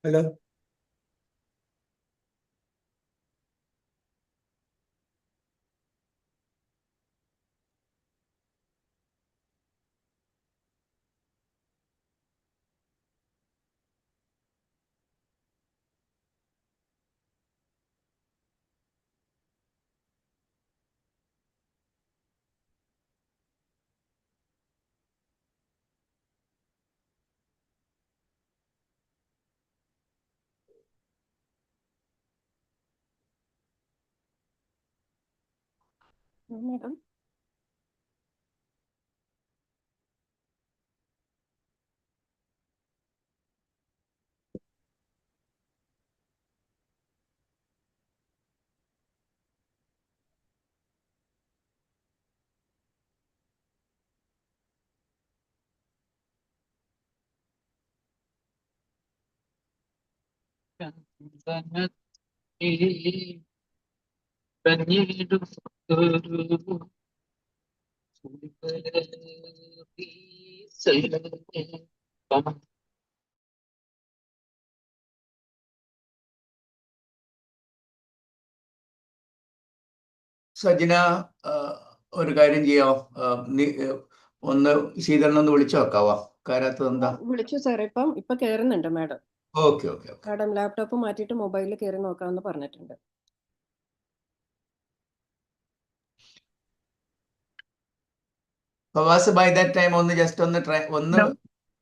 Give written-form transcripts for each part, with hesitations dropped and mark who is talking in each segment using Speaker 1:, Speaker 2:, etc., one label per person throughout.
Speaker 1: Hello.
Speaker 2: Madam.
Speaker 1: സജ്ജന ഒരു കാര്യം ചെയ്യാം, ഒന്ന് ശീതളിനൊന്ന് വിളിച്ചു നോക്കാവോ? കാരത്ത് എന്താ?
Speaker 2: വിളിച്ചു സാർ, ഇപ്പൊ കേറുന്നുണ്ട് madam.
Speaker 1: Okay okay okay.
Speaker 2: Madam laptop മാറ്റിയിട്ട് മൊബൈലിൽ കയറി നോക്കാമെന്ന് പറഞ്ഞിട്ടുണ്ട്.
Speaker 1: ഫവാസ് ബൈ ദാറ്റ് ടൈം ഒന്ന് ജസ്റ്റ് ഒന്ന്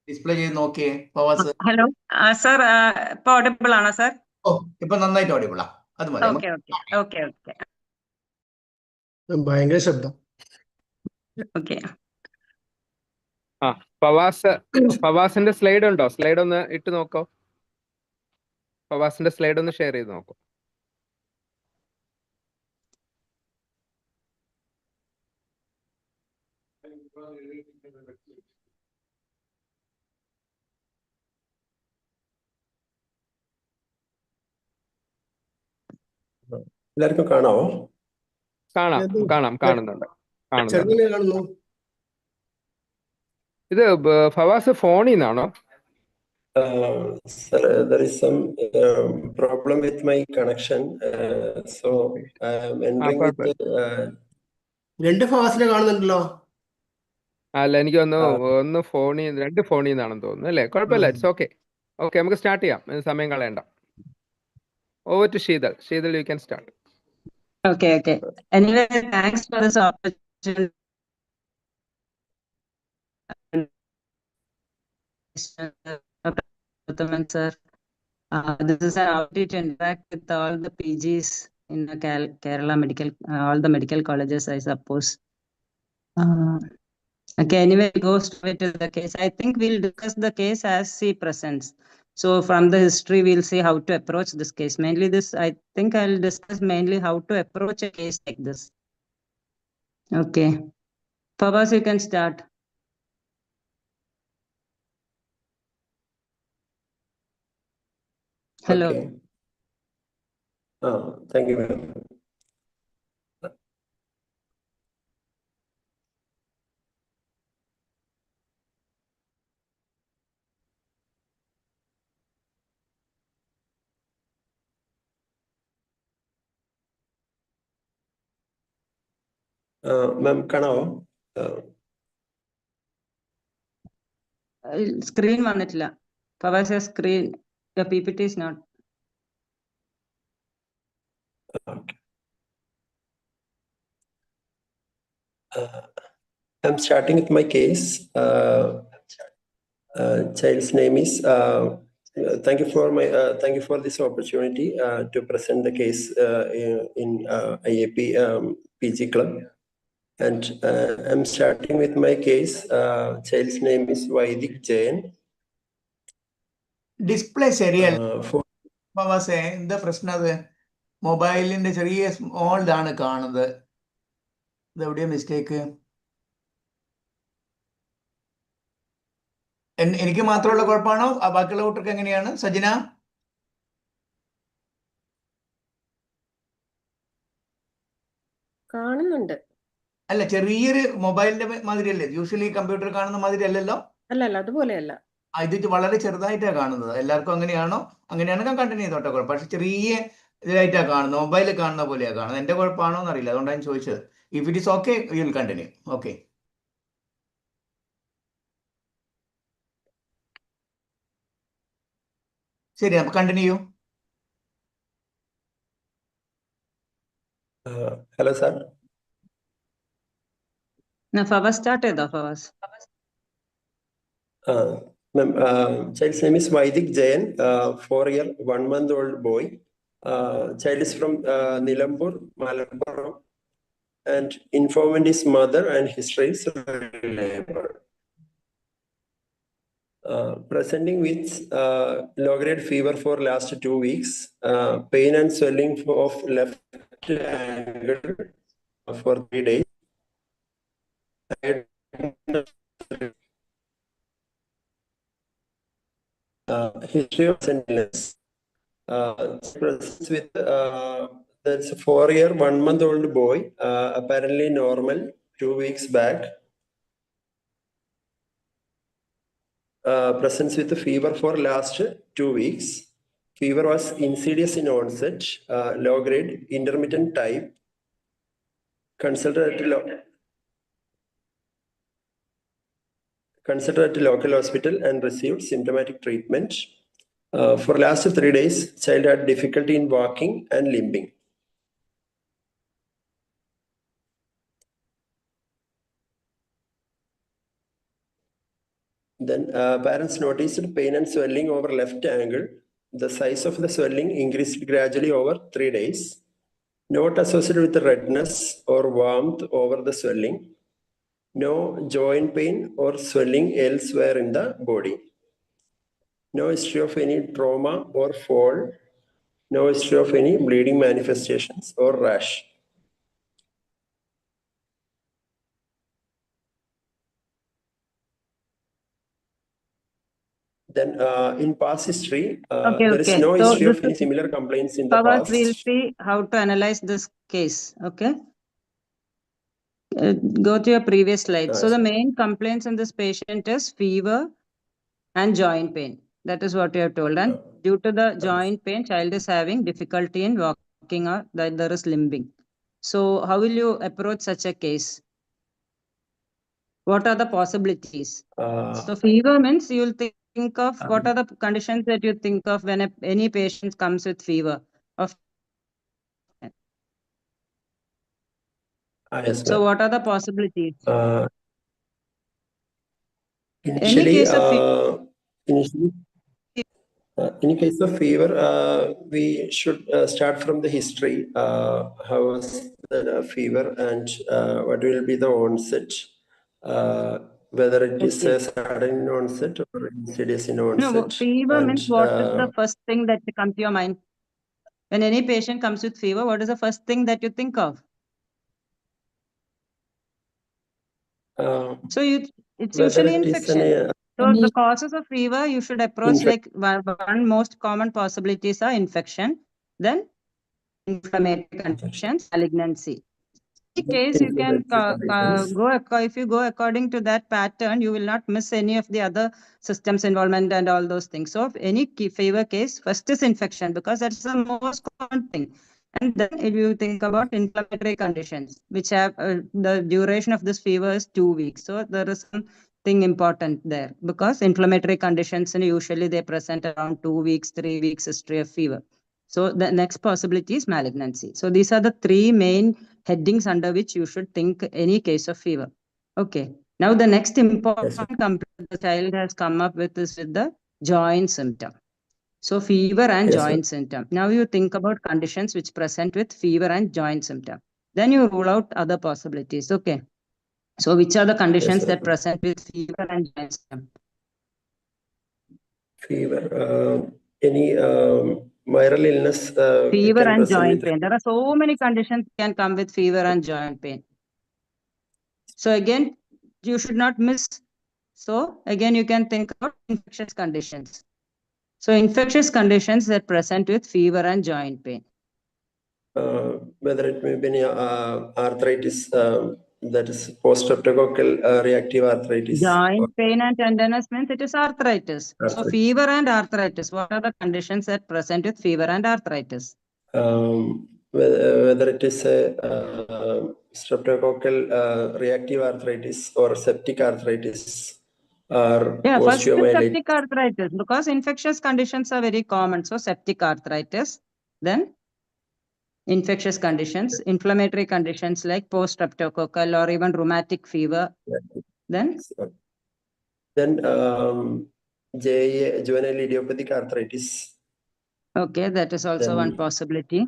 Speaker 1: ഡിസ്പ്ലേ ചെയ്ത് നോക്കിയേ ഫവാസ്.
Speaker 3: ഹലോ സാർ, ഇപ്പൊ ഓഡിബിൾ ആണോ സാർ?
Speaker 1: ഓ, ഇപ്പൊ നന്നായിട്ട് ഓടിവിളാ. അത് മതി.
Speaker 3: ഓക്കെ ഓക്കെ ഓക്കെ ഓക്കെ
Speaker 4: ഭയങ്കര ശബ്ദം.
Speaker 3: ഓക്കെ.
Speaker 5: ഫവാസിന്റെ സ്ലൈഡ് ഉണ്ടോ? സ്ലൈഡ് ഒന്ന് ഇട്ട് നോക്കോ. ഫവാസിന്റെ സ്ലൈഡ് ഒന്ന് ഷെയർ ചെയ്ത് നോക്കോ.
Speaker 4: എല്ലാവർക്കും കാണാവോ?
Speaker 5: കാണുന്നുണ്ട്.
Speaker 4: ചെറുങ്ങനെ കാണുന്നു.
Speaker 5: ഇത് ഫവാസ് ഫോണിൽ നിന്നാണോ?
Speaker 4: Sir, there is some problem with my connection, so I am entering with രണ്ട് ഫവാസിനെ കാണുന്നുണ്ടല്ലോ.
Speaker 5: അല്ല, എനിക്ക് ഒന്ന് ഫോണിൽ, രണ്ട് ഫോണിൽ നിന്നാണെന്ന് തോന്നുന്നു അല്ലേ? കുഴപ്പമില്ല, ഇറ്റ്സ് ഓക്കെ. ഓക്കെ, നമുക്ക് സ്റ്റാർട്ട് ചെയ്യാം, സമയം കളയണ്ട. Over to Sheetal. Sheetal, you can start.
Speaker 3: Okay. Anyway, thanks for this opportunity. Sir, this is an opportunity to interact with all the PGs in the Kerala medical, all the medical colleges, I suppose. Okay, anyway, go straight to the case. I think we'll discuss the case as he presents. So from the history, we'll see how to approach this case. Mainly this, I think I'll discuss mainly how to approach a case like this. Okay. Fawaz, you can start. Hello.
Speaker 4: Okay. Thank you, ma'am. Ma'am, കാണാവോ?
Speaker 3: Screen വന്നിട്ടില്ല. Fawaz, your screen, your PPT is not.
Speaker 4: Okay. I'm starting with my case. Child's name is. Thank you for this opportunity to present the case in IAP PG Club. And I'm starting with my case. Child's name is Vaidik Jain.
Speaker 1: Display ശരിയല്ല ഫവാസേ. എന്താ പ്രശ്നം? അത് മൊബൈലിന്റെ ചെറിയ സ്മോൾഡാണ് കാണുന്നത്. ഇതെവിടെയാ mistake? എനിക്ക് മാത്രമുള്ള കുഴപ്പമാണോ? ബാക്കിയുള്ള കൂട്ടർക്ക് എങ്ങനെയാണ്? സജന,
Speaker 2: കാണുന്നുണ്ട്.
Speaker 1: അല്ല, ചെറിയൊരു മൊബൈലിന്റെ മാതിരിയല്ലേ? യൂഷ്വലി കമ്പ്യൂട്ടർ കാണുന്ന മാതിരി അല്ലല്ലോ.
Speaker 2: അല്ല, അതുപോലെയല്ല.
Speaker 1: ഇത് വളരെ ചെറുതായിട്ടാണ് കാണുന്നത്. എല്ലാവർക്കും അങ്ങനെയാണോ? അങ്ങനെയാണെങ്കിൽ കണ്ടിന്യൂ ചെയ്തോട്ടെ, കുഴപ്പം. പക്ഷെ ചെറിയ ഇതായിട്ടാണ് കാണുന്നത്, മൊബൈലിൽ കാണുന്ന പോലെയാണ് കാണുന്നത്. എൻ്റെ കുഴപ്പമാണോ എന്നറിയില്ല, അതുകൊണ്ടാണ് ഞാൻ ചോദിച്ചത്. If it is okay you will continue. Okay. ശരി, അപ്പൊ continue.
Speaker 4: Hello, sir.
Speaker 3: Now, Fawaz started off, Fawaz.
Speaker 4: Ma'am, child's name is Vaidik Jayan, 4-year, 1-month-old boy. Child is from Nilambur, Malappuram, and informant is mother and history is reliable. Presenting with low-grade fever for last 2 weeks, pain and swelling of left ankle for 3 days. History of illness. Presents with that's a 4-year, 1-month-old boy, apparently normal 2 weeks back. Presents with a fever for last 2 weeks. Fever was insidious in onset, low grade, intermittent type. Consulted at local hospital and received symptomatic treatment. For last 3 days, child had difficulty in walking and limping. Then parents noticed pain and swelling over left ankle. The size of the swelling increased gradually over 3 days. Not associated with redness or warmth over the swelling. No joint pain or swelling elsewhere in the body. No history of any trauma or fall. No history of any bleeding manifestations or rash. Then in past history, there is no history of any similar complaints in the
Speaker 3: Fawaz,
Speaker 4: past.
Speaker 3: we'll see how to analyze this case. Okay. Go to your previous slide. So the main complaints in this patient is fever and joint pain. That is what you have told. And due to the joint pain, child is having difficulty in walking or that there is limping. So how will you approach such a case? What are the possibilities? So fever means you will think of what are the conditions that you think of when any patient comes with fever of.
Speaker 4: Yes,
Speaker 3: So what are the possibilities?
Speaker 4: Initially,
Speaker 3: case of
Speaker 4: in case of fever, we should start from the history. How was the fever and what will be the onset? Whether it is a sudden onset or insidious in onset.
Speaker 3: No, fever means what is the first thing that comes to your mind? When any patient comes with fever, what is the first thing that you think of? So it's usually infection. So the causes of fever, you should approach like one most common possibilities are infection, then inflammatory conditions, malignancy. In case you can if you go according to that pattern, you will not miss any of the other systems involvement and all those things. So if any fever case, first is infection because that's the most common thing. And then if you think about inflammatory conditions, which have the duration of this fever is 2 weeks. So there is something important there because inflammatory conditions and usually they present around 2 weeks, 3 weeks history of fever. So the next possibility is malignancy. So these are the 3 main headings under which you should think any case of fever. Okay. Now the next important complaint the child has come up with is with the joint symptom. So fever and joint symptom. Now you think about conditions which present with fever and joint symptom. Then you rule out other possibilities. Okay. So which are the conditions that present with fever and joint symptom?
Speaker 4: Fever, any viral illness.
Speaker 3: Fever and joint pain. There are so many conditions can come with fever and joint pain. So again, you should not miss. So again, you can think about infectious conditions. So infectious conditions that present with fever and joint pain.
Speaker 4: Whether it may be arthritis, that is post-streptococcal reactive arthritis.
Speaker 3: Joint pain and tenderness means it is arthritis. So
Speaker 4: Arthritis.
Speaker 3: fever and arthritis, what are the conditions that present with fever and arthritis?
Speaker 4: Whether it is a streptococcal reactive arthritis or septic arthritis or
Speaker 3: Yeah, first is
Speaker 4: osteomyelitis.
Speaker 3: septic arthritis, because infectious conditions are very common. So septic arthritis, then infectious conditions, inflammatory conditions like post-streptococcal or even rheumatic fever. Then
Speaker 4: JIA, juvenile idiopathic arthritis.
Speaker 3: okay, that is also one possibility.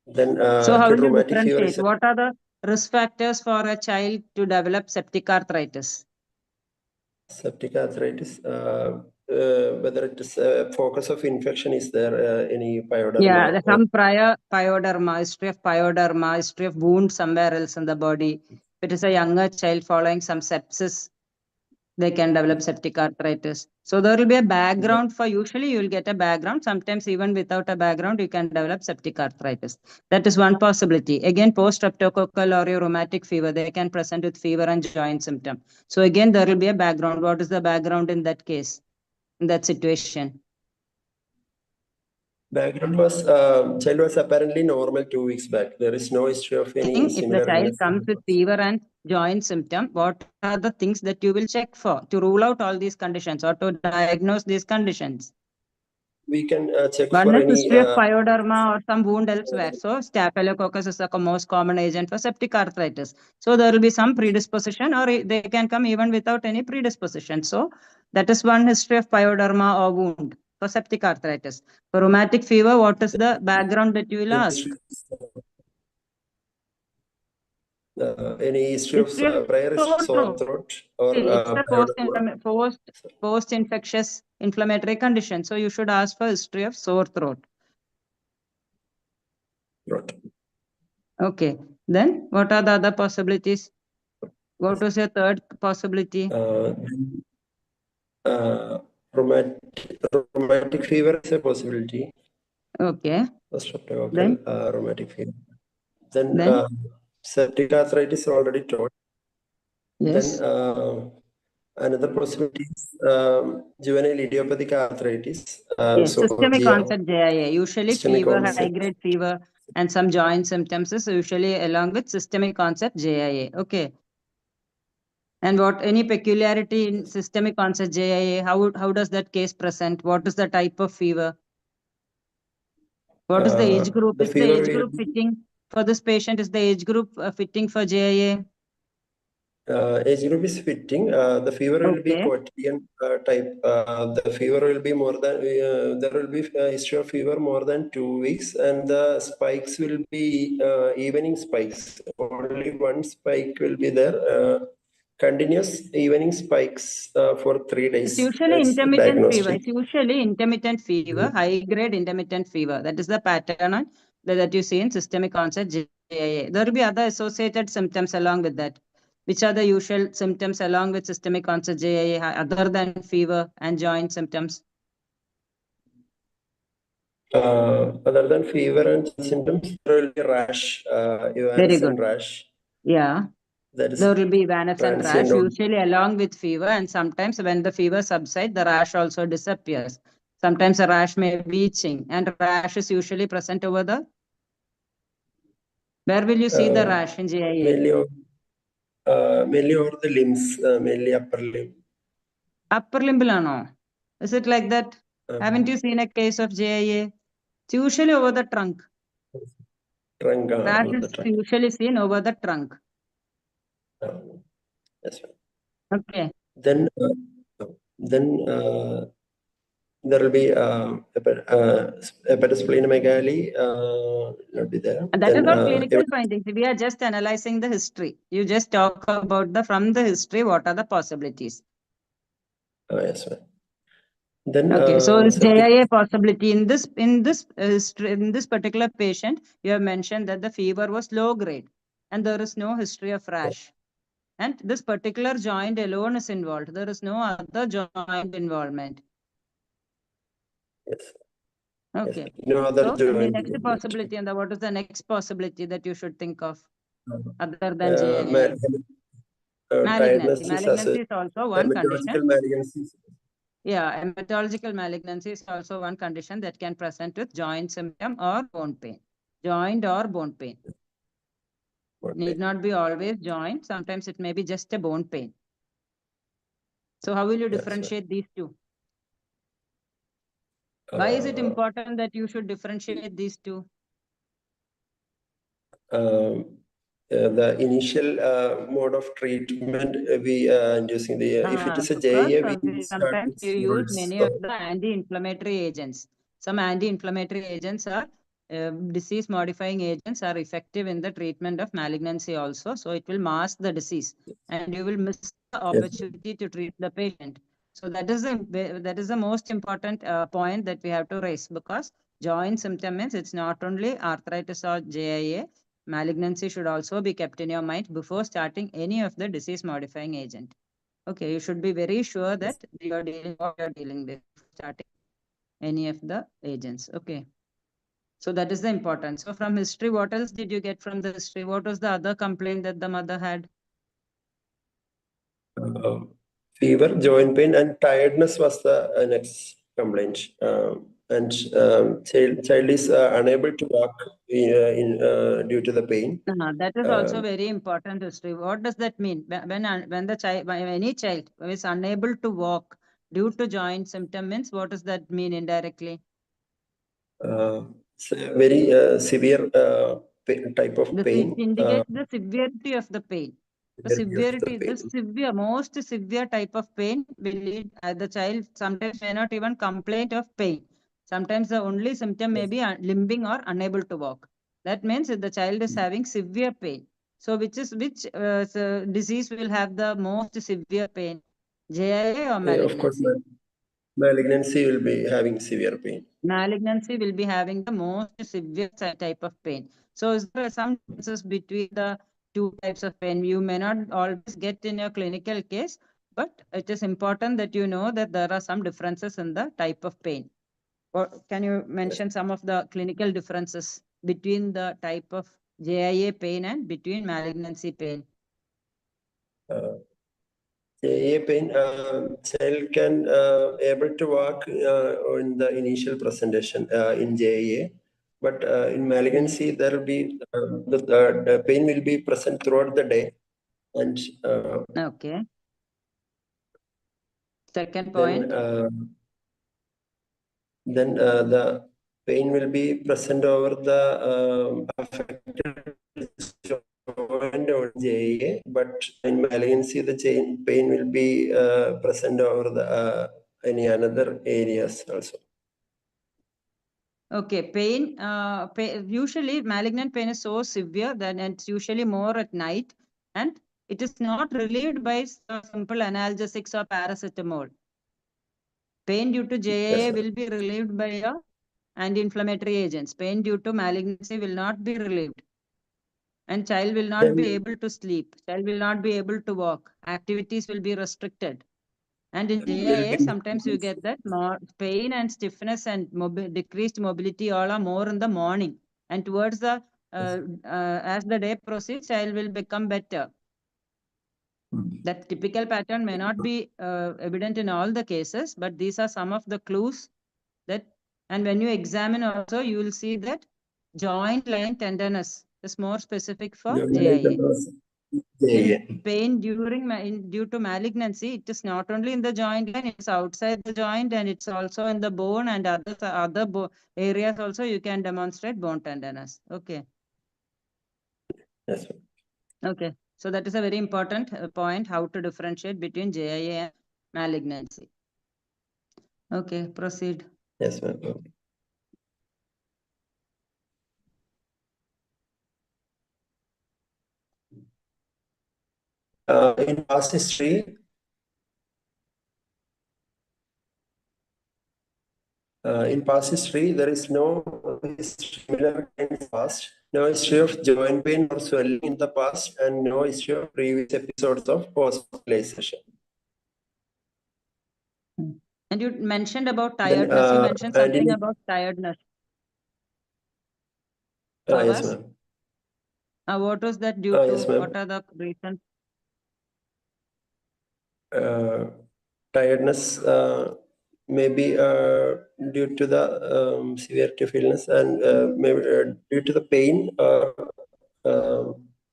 Speaker 4: Then
Speaker 3: So how do you
Speaker 4: rheumatic fever
Speaker 3: differentiate?
Speaker 4: is
Speaker 3: What are the risk factors for a child to develop septic arthritis?
Speaker 4: septic arthritis. Whether it is a focus of infection, is there any pyoderma?
Speaker 3: Yeah, some prior pyoderma, history of pyoderma, history of wound somewhere else in the body. If it is a younger child following some sepsis, they can develop septic arthritis. So there will be a background for, usually you will get a background. Sometimes even without a background, you can develop septic arthritis. That is one possibility. Again, post-streptococcal or a rheumatic fever, they can present with fever and joint symptom. So again, there will be a background. What is the background in that case, in that situation?
Speaker 4: Background was child was apparently normal 2 weeks back. There is no history of any
Speaker 3: If the
Speaker 4: similar
Speaker 3: child
Speaker 4: illness.
Speaker 3: comes with fever and joint symptom, what are the things that you will check for to rule out all these conditions or to diagnose these conditions?
Speaker 4: We can check
Speaker 3: One
Speaker 4: for
Speaker 3: is
Speaker 4: any
Speaker 3: history of pyoderma or some wound elsewhere. So staphylococcus is the most common agent for septic arthritis. So there will be some predisposition, or they can come even without any predisposition. So that is one history of pyoderma or wound for septic arthritis. For rheumatic fever, what is the background that you will ask?
Speaker 4: any history of prior sore throat or
Speaker 3: It's a
Speaker 4: pyoderma.
Speaker 3: post-infectious inflammatory condition. So you should ask for history of sore throat. Okay. Then what are the other possibilities? What was your third possibility?
Speaker 4: Rheumatic fever is a possibility.
Speaker 3: Okay.
Speaker 4: Streptococcal
Speaker 3: Then?
Speaker 4: rheumatic fever. Then septic arthritis already told.
Speaker 3: Yes.
Speaker 4: Then another possibility is juvenile idiopathic arthritis.
Speaker 3: Yes,
Speaker 4: So
Speaker 3: systemic
Speaker 4: GI.
Speaker 3: onset JIA. Usually
Speaker 4: Systemic
Speaker 3: fever,
Speaker 4: onset.
Speaker 3: high-grade fever, and some joint symptoms is usually along with systemic onset JIA. Okay. And what any peculiarity in systemic onset JIA? How does that case present? What is the type of fever? What is the age group?
Speaker 4: The
Speaker 3: Is the
Speaker 4: fever
Speaker 3: age
Speaker 4: will
Speaker 3: group fitting for this patient? Is the age group fitting for JIA?
Speaker 4: age group is fitting. The fever will be quotidian type. The fever will be more than there will be a history of fever more than 2 weeks, and the spikes will be evening spikes. Only one spike will be there. Continuous evening spikes for 3 days.
Speaker 3: It's usually intermittent fever. It's usually intermittent fever, high-grade intermittent fever. That is the pattern that you see in systemic onset JIA. There will be other associated symptoms along with that. Which are the usual symptoms along with systemic onset JIA other than fever and joint symptoms?
Speaker 4: Other than fever and symptoms, there will be rash, evanescent rash.
Speaker 3: Yeah.
Speaker 4: That is
Speaker 3: there will be evanescent rash, usually along with fever, and sometimes when the fever subsides, the rash also disappears. Sometimes the rash may be itching, and rash is usually present over the. Where will you see the rash in JIA?
Speaker 4: Mainly over the limbs, mainly upper limb.
Speaker 3: Upper limb, no? Is it like that? Haven't you seen a case of JIA? It's usually over the trunk.
Speaker 4: Trunk.
Speaker 3: Rash is usually seen over the trunk.
Speaker 4: That's right.
Speaker 3: Okay.
Speaker 4: Then there will be hepatosplenomegaly not be there.
Speaker 3: And that is not clinical findings. We are just analyzing the history. You just talk about from the history, what are the possibilities?
Speaker 4: Yes, ma'am. Then
Speaker 3: okay, so JIA possibility in this particular patient, you have mentioned that the fever was low grade and there is no history of rash. And this particular joint alone is involved. There is no other joint involvement.
Speaker 4: Yes.
Speaker 3: Okay.
Speaker 4: Yes. No other
Speaker 3: so
Speaker 4: joint
Speaker 3: the next
Speaker 4: involvement.
Speaker 3: possibility, and what is the next possibility that you should think of? other than JIA? Malignancy.
Speaker 4: Tiredness is
Speaker 3: Malignancy is also one condition.
Speaker 4: hematological malignancy.
Speaker 3: Yeah, hematological malignancy is also one condition that can present with joint symptom or bone pain. Joint or bone pain. Need not be always joint. Sometimes it may be just a bone pain. So how will you
Speaker 4: Yes,
Speaker 3: differentiate these two? Why is it important that you should differentiate these two?
Speaker 4: The initial mode of treatment we using the if it is a
Speaker 3: Because
Speaker 4: JA, we start
Speaker 3: sometimes
Speaker 4: with
Speaker 3: you use
Speaker 4: steroids.
Speaker 3: many of the anti-inflammatory agents. Some anti-inflammatory agents are disease-modifying agents are effective in the treatment of malignancy also. So it will mask the disease, and you will miss the opportunity to treat the patient. So that is the most important point that we have to raise, because joint symptom means it's not only arthritis or JIA. Malignancy should also be kept in your mind before starting any of the disease-modifying agent. Okay, you should be very sure that you are dealing what you are dealing with starting any of the agents. Okay. So that is the importance. So from history, what else did you get from the history? What was the other complaint that the mother had?
Speaker 4: Fever, joint pain, and tiredness was the next complaint. Child is unable to walk due to the pain.
Speaker 3: That is also very important history. What does that mean? When the child, any child is unable to walk due to joint symptom means, what does that mean indirectly?
Speaker 4: It's a very severe type of pain.
Speaker 3: It indicates the severity of the pain. The severity, the severe, most severe type of pain will lead the child sometimes may not even complain of pain. Sometimes the only symptom may be limping or unable to walk. That means that the child is having severe pain. So which disease will have the most severe pain? JIA or malignancy?
Speaker 4: Of course, malignancy will be having severe pain.
Speaker 3: Malignancy will be having the most severe type of pain. So is there some differences between the two types of pain? You may not always get in your clinical case, but it is important that you know that there are some differences in the type of pain. Or can you mention some of the clinical differences between the type of JIA pain and between malignancy pain?
Speaker 4: JA pain, child can able to walk in the initial presentation in JA, but in malignancy there will be the pain will be present throughout the day, and
Speaker 3: okay. Second point.
Speaker 4: Then the pain will be present over the affected joint or JA, but in malignancy the pain will be present over the any another areas also.
Speaker 3: Okay, pain, usually malignant pain is so severe that it's usually more at night, and it is not relieved by simple analgesics or paracetamol. Pain due to JA will be relieved by anti-inflammatory agents. Pain due to malignancy will not be relieved. And child will not be able to sleep. Child will not be able to walk. Activities will be restricted. And in JIA, sometimes you get that more pain and stiffness and decreased mobility all are more in the morning. And towards the, as the day proceeds, child will become better. That typical pattern may not be evident in all the cases, but these are some of the clues that, and when you examine also, you will see that joint line tenderness is more specific for JIA. In pain due to malignancy, it is not only in the joint line, it's outside the joint, and it's also in the bone and other areas also you can demonstrate bone tenderness. Okay.
Speaker 4: Yes.
Speaker 3: Okay. So that is a very important point, how to differentiate between JIA and malignancy. Okay, proceed.
Speaker 4: Yes, ma'am. In past history, there is no similar in the past. No history of joint pain or swelling in the past, and no history of previous episodes of hospitalization.
Speaker 3: And you mentioned about tiredness. You mentioned something about tiredness.
Speaker 4: Yes, ma'am.
Speaker 3: What was that due
Speaker 4: Yes,
Speaker 3: to?
Speaker 4: ma'am.
Speaker 3: What are the reasons?
Speaker 4: Tiredness maybe due to the severity of illness, and maybe due to the pain.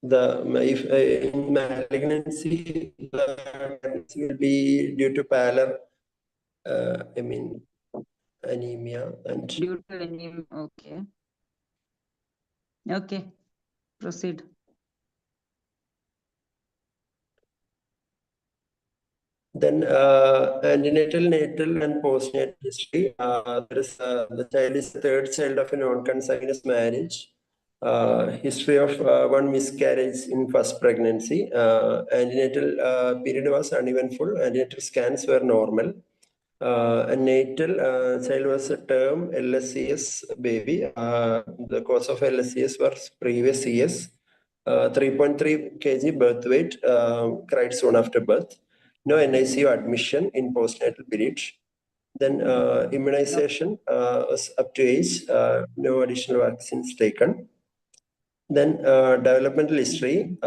Speaker 4: If in malignancy, the tiredness will be due to pallor. I mean, anemia and
Speaker 3: Due to anemia. Okay. Okay. Proceed.
Speaker 4: then antenatal, natal, and postnatal history. The child is the third child of a non-consanguineous marriage. History of one miscarriage in first pregnancy. Antenatal period was uneventful. Antenatal scans were normal. A natal child was a term LSCS baby. The cause of LSCS was previous CS. 3.3 kg birth weight, cried soon after birth. No NICU admission in postnatal period. Then immunization was up to age, no additional vaccines taken. Then developmental history,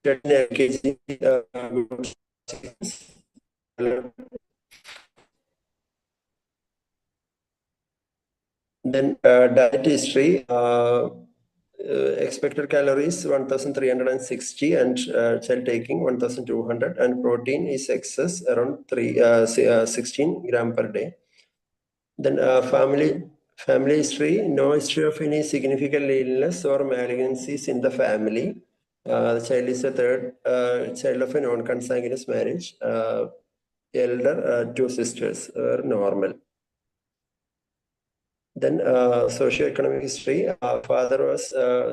Speaker 4: LKG, then diet history, expected calories 1360 and child taking 1200, and protein is excess around 16 gram per day. Then family history, no history of any significant illness or malignancies in the family. The child is a third child of a non-consanguineous marriage. Elder, two sisters are normal. Then socioeconomic history. Father was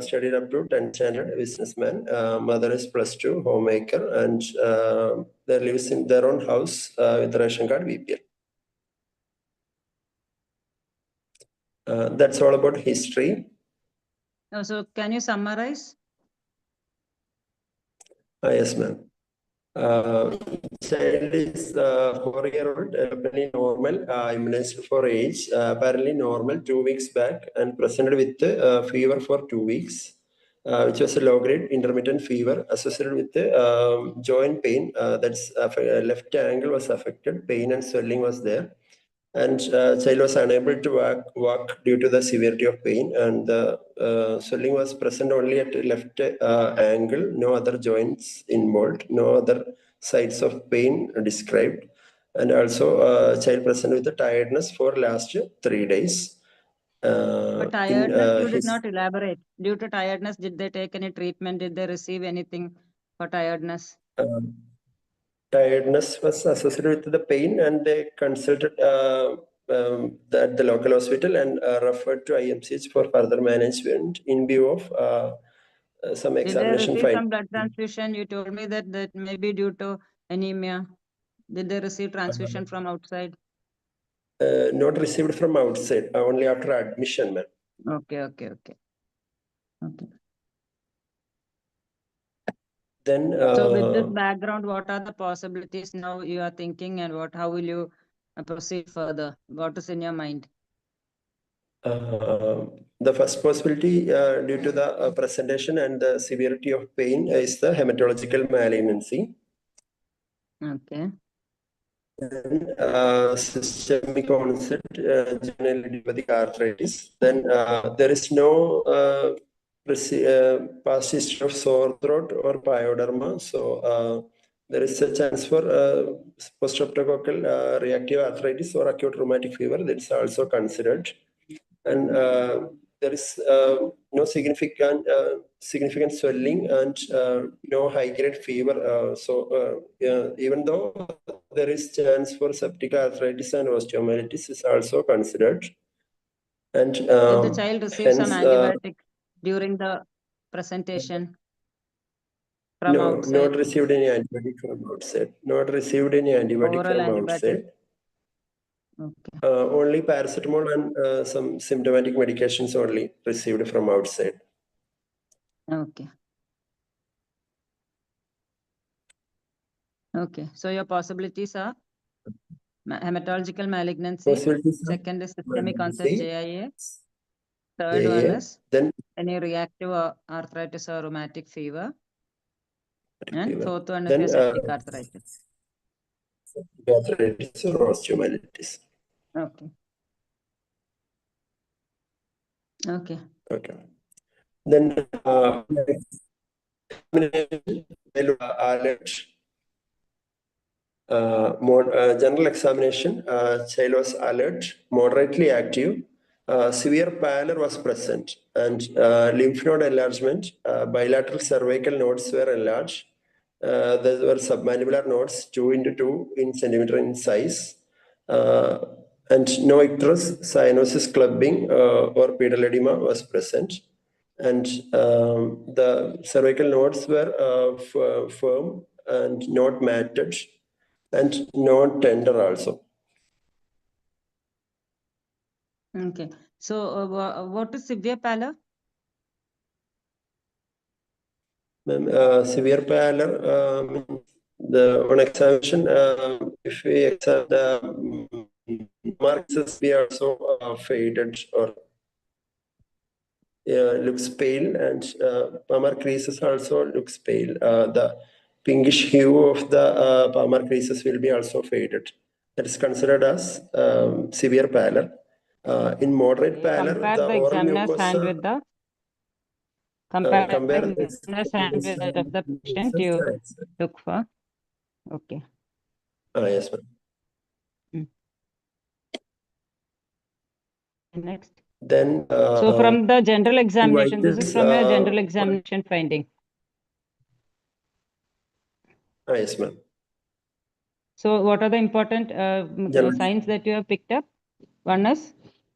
Speaker 4: studied up to 10th standard, a businessman. Mother is +2, homemaker, and they lives in their own house with ration card BPL. That's all about history.
Speaker 3: So can you summarize?
Speaker 4: Yes, ma'am. Child is 4-year-old, apparently normal, immunized for age, apparently normal 2 weeks back, and presented with fever for 2 weeks, which was a low-grade intermittent fever associated with joint pain. That's left ankle was affected, pain and swelling was there. And child was unable to walk due to the severity of pain, and the swelling was present only at left angle, no other joints involved, no other sites of pain described, and also child present with the tiredness for last 3 days.
Speaker 3: But tiredness, you did not elaborate. Due to tiredness, did they take any treatment? Did they receive anything for tiredness?
Speaker 4: Tiredness was associated with the pain, and they consulted at the local hospital and referred to IMCH for further management in view of some examination
Speaker 3: Did they receive
Speaker 4: findings.
Speaker 3: some blood transfusion? You told me that may be due to anemia. Did they receive transfusion from outside?
Speaker 4: Not received from outside, only after admission, ma'am.
Speaker 3: Okay.
Speaker 4: Then
Speaker 3: So with this background, what are the possibilities now you are thinking, and how will you proceed further? What is in your mind?
Speaker 4: the first possibility due to the presentation and the severity of pain is the hematological malignancy.
Speaker 3: Okay.
Speaker 4: Then systemic onset juvenile idiopathic arthritis. Then there is no past history of sore throat or pyoderma. So there is a chance for post-streptococcal reactive arthritis or acute rheumatic fever. That's also considered. And there is no significant swelling and no high-grade fever. So even though there is chance for septic arthritis and osteomyelitis is also considered. And
Speaker 3: Did the child receive some antibiotics during the presentation from outside?
Speaker 4: Not received any antibiotic from outside. Not received any antibiotic
Speaker 3: Oral
Speaker 4: from
Speaker 3: antibiotic.
Speaker 4: outside.
Speaker 3: Okay.
Speaker 4: Only paracetamol and some symptomatic medications only received from outside.
Speaker 3: Okay. So your possibilities are hematological malignancy.
Speaker 4: Possibilities.
Speaker 3: Second is systemic onset
Speaker 4: malignancy.
Speaker 3: JIA. Third one is
Speaker 4: Then
Speaker 3: Any reactive arthritis or rheumatic fever. And
Speaker 4: Fever.
Speaker 3: fourth one
Speaker 4: Then,
Speaker 3: is septic arthritis.
Speaker 4: arthritis or osteomyelitis.
Speaker 3: Okay. Okay.
Speaker 4: Okay. Then, alert. General examination, child was alert, moderately active, severe pallor was present, and lymph node enlargement, bilateral cervical nodes were enlarged. There were submandibular nodes 2 into 2 in centimeter in size, and no icterus, cyanosis clubbing, or pedal edema was present. And the cervical nodes were firm and not matted and not tender also.
Speaker 3: Okay. So what is severe pallor?
Speaker 4: Severe pallor, the on examination, if we examine the marks, we also faded or looks pale, and palmar creases also looks pale. The pinkish hue of the palmar creases will be also faded. That is considered as severe pallor. In moderate pallor,
Speaker 3: Compare
Speaker 4: the
Speaker 3: the
Speaker 4: oral
Speaker 3: examiner's hand
Speaker 4: mucosa.
Speaker 3: with the compare
Speaker 4: Compare
Speaker 3: the examiner's hand with that of the patient you took for. Okay.
Speaker 4: Yes, ma'am.
Speaker 3: Next.
Speaker 4: Then,
Speaker 3: So from the general examination, this is
Speaker 4: vitals,
Speaker 3: from your general examination finding.
Speaker 4: Yes, ma'am.
Speaker 3: So what are the important signs that you have picked up? One is,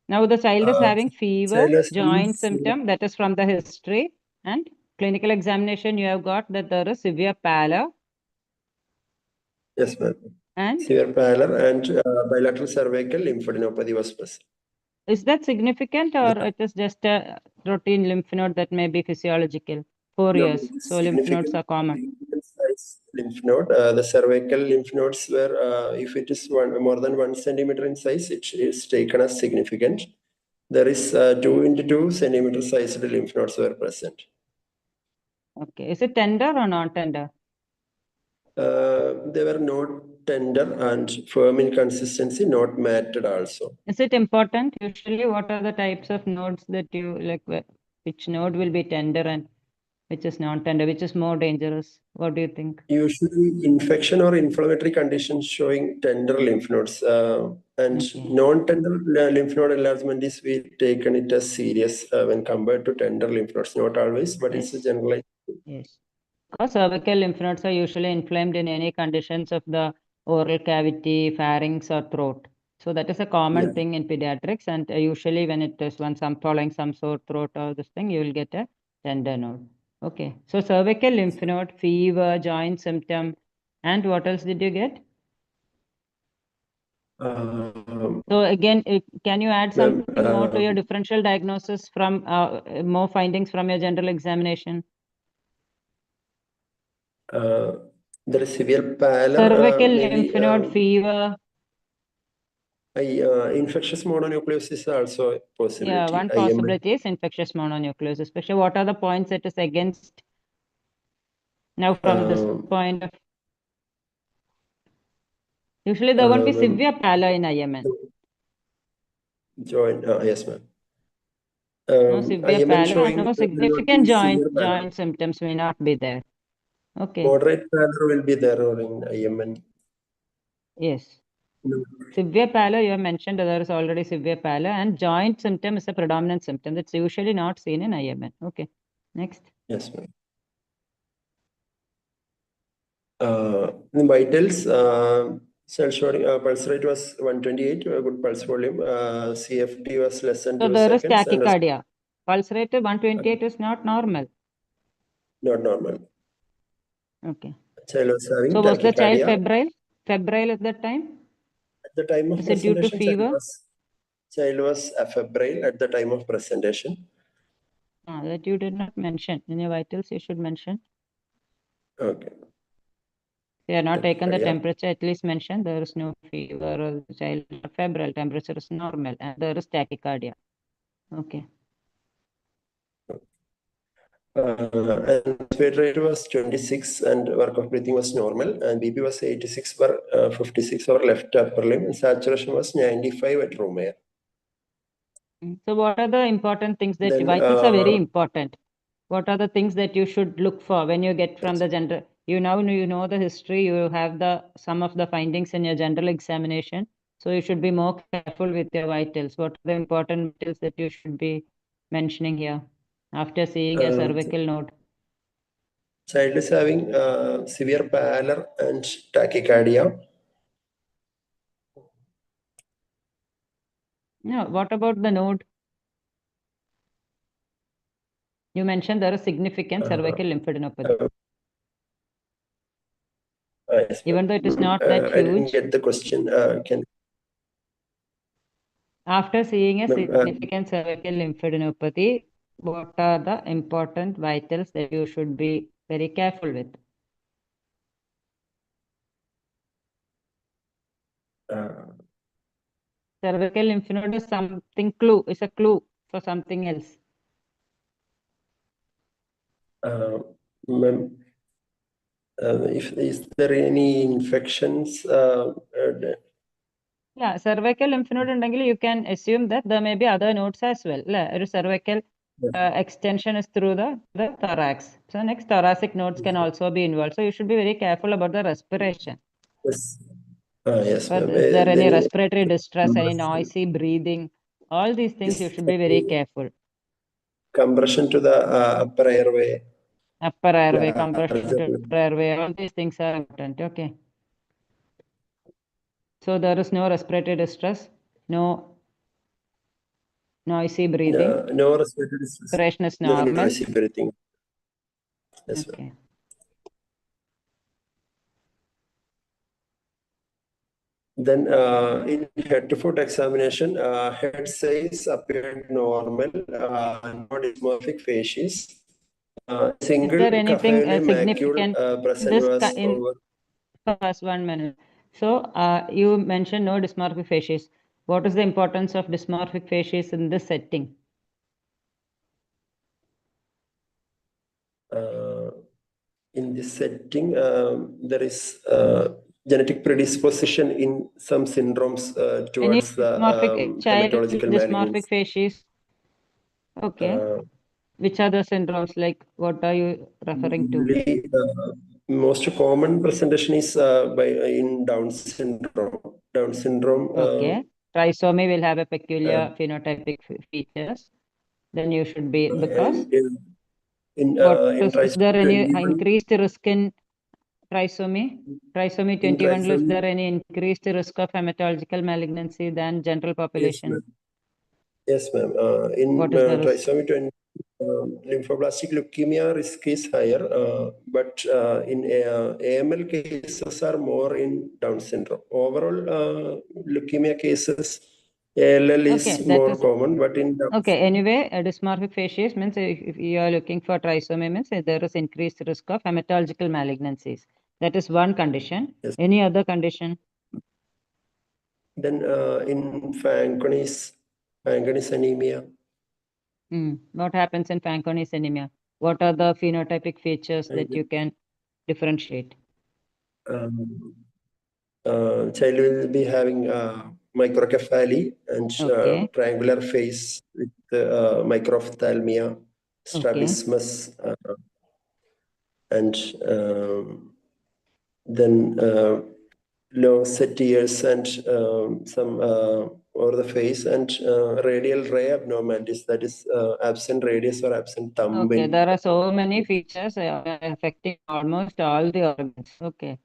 Speaker 3: now the child is having fever,
Speaker 4: child has
Speaker 3: joint
Speaker 4: fever.
Speaker 3: symptom, that is from the history, and clinical examination you have got that there is severe pallor.
Speaker 4: Yes, ma'am.
Speaker 3: And
Speaker 4: severe pallor and bilateral cervical lymphadenopathy was present.
Speaker 3: is that significant, or it is just a routine lymph node that may be physiological? 4
Speaker 4: No,
Speaker 3: years, so lymph nodes are common.
Speaker 4: Size lymph node. The cervical lymph nodes were, if it is more than 1 centimeter in size, it is taken as significant. There is 2 into 2 centimeter sized lymph nodes were present.
Speaker 3: Okay, is it tender or non-tender?
Speaker 4: They were not tender and firm in consistency, not matted also.
Speaker 3: Is it important? Usually, what are the types of nodes that you like? Which node will be tender and which is non-tender? Which is more dangerous? What do you think?
Speaker 4: Usually, infection or inflammatory conditions showing tender lymph nodes and non-tender lymph node enlargement is we taken it as serious when compared to tender lymph nodes. Not always, but it's a generalized.
Speaker 3: Yes. Because cervical lymph nodes are usually inflamed in any conditions of the oral cavity, pharynx, or throat. So that is a common thing in pediatrics, and usually when it is following some sore throat or this thing, you will get a tender node. Okay. So cervical lymph node, fever, joint symptom, and what else did you get? So again, can you add something more to your differential diagnosis from more findings from your general examination?
Speaker 4: There is severe pallor.
Speaker 3: Cervical lymph node, fever.
Speaker 4: Infectious mononucleosis is also a possibility.
Speaker 3: Yeah, one possibility is infectious mononucleosis. Especially, what are the points it is against? Now, from this point of, usually there won't be severe pallor in IMN.
Speaker 4: Joint, yes, ma'am.
Speaker 3: No severe pallor and no significant
Speaker 4: severe
Speaker 3: joint symptoms may not be there. Okay.
Speaker 4: Moderate pallor will be there in IMN.
Speaker 3: Yes. Severe pallor, you have mentioned there is already severe pallor, and joint symptom is a predominant symptom that's usually not seen in IMN. Okay. Next.
Speaker 4: Yes, ma'am. In vitals, cell showing pulse rate was 128, good pulse volume. CFT was less than 2 seconds.
Speaker 3: So there is tachycardia. Pulse rate 128 is not normal.
Speaker 4: Not normal.
Speaker 3: Okay.
Speaker 4: Child was having
Speaker 3: so was the child
Speaker 4: tachycardia.
Speaker 3: febrile? Febrile at that time?
Speaker 4: At the time of
Speaker 3: Is it due to
Speaker 4: presentation,
Speaker 3: fever?
Speaker 4: child was febrile at the time of presentation.
Speaker 3: That you did not mention. In your vitals, you should mention.
Speaker 4: Okay.
Speaker 3: They are not taken the
Speaker 4: Tachycardia.
Speaker 3: temperature, at least mention there is no fever or the child not febrile, temperature is normal, and there is tachycardia. Okay.
Speaker 4: And sweat rate was 26 and work of breathing was normal, and BP was 86 per 56 over left upper limb, and saturation was 95 at room air.
Speaker 3: So what are the important things that
Speaker 4: Then,
Speaker 3: vitals are very important? What are the things that you should look for when you get from the general? You know the history. You have some of the findings in your general examination. So you should be more careful with your vitals. What are the important vitals that you should be mentioning here after seeing a cervical node?
Speaker 4: Child is having severe pallor and tachycardia.
Speaker 3: No, what about the node? You mentioned there is significant cervical lymphadenopathy.
Speaker 4: Yes,
Speaker 3: Even though it is not that
Speaker 4: I didn't
Speaker 3: huge.
Speaker 4: get the question.
Speaker 3: After seeing a
Speaker 4: Ma'am,
Speaker 3: significant cervical lymphadenopathy, what are the important vitals that you should be very careful with? Cervical lymph node is something is a clue for something else.
Speaker 4: Ma'am, is there any infections?
Speaker 3: Yeah, cervical lymph node ഉണ്ടെങ്കിൽ you can assume that there may be other nodes as well. ഒരു cervical extension is through the thorax. So next thoracic nodes can also be involved. So you should be very careful about the respiration.
Speaker 4: Yes. Yes,
Speaker 3: But
Speaker 4: ma'am.
Speaker 3: is there any respiratory distress, any noisy breathing? All these things you should be very careful.
Speaker 4: Compression to the upper airway.
Speaker 3: Upper airway, compression to upper airway, all these things are important. Okay. So there is no respiratory distress, no noisy breathing.
Speaker 4: No respiratory distress.
Speaker 3: Respiration is
Speaker 4: No
Speaker 3: normal.
Speaker 4: noisy breathing. Yes,
Speaker 3: Okay.
Speaker 4: Then in head to foot examination, head size appeared normal, no dysmorphic facies. Single
Speaker 3: Is there anything
Speaker 4: cafeoli
Speaker 3: significant
Speaker 4: macule present
Speaker 3: this
Speaker 4: was
Speaker 3: in
Speaker 4: over.
Speaker 3: first 1 minute? So you mentioned no dysmorphic facies. What is the importance of dysmorphic facies in this setting?
Speaker 4: In this setting, there is genetic predisposition in some syndromes towards the hematological
Speaker 3: dysmorphic
Speaker 4: malignancy.
Speaker 3: facies. Okay. Which are the syndromes? Like, what are you referring to?
Speaker 4: Most common presentation is in Down syndrome. Down syndrome.
Speaker 3: Okay. Trisomy will have a peculiar phenotypic features. Then you should be because is there any increased risk in trisomy? Trisomy 21, is there any increased risk of hematological malignancy than general population?
Speaker 4: Yes, ma'am. In trisomy 20, lymphoblastic leukemia risk is higher, but in AML cases are more in Down syndrome. Overall, leukemia cases, ALL is more common, but in Down
Speaker 3: anyway, a dysmorphic facies means if you are looking for trisomy means there is increased risk of hematological malignancies. That is one condition.
Speaker 4: Yes.
Speaker 3: Any other condition?
Speaker 4: Then in Fanconi's anemia.
Speaker 3: What happens in Fanconi's anemia? What are the phenotypic features that you can differentiate?
Speaker 4: Child will be having microcephaly and triangular face with microphthalmia, strabismus, and then low set ears and some over the face and radial ray abnormalities, that is absent radius or absent thumb.
Speaker 3: Okay, there are so many features affecting almost all the organs. Okay.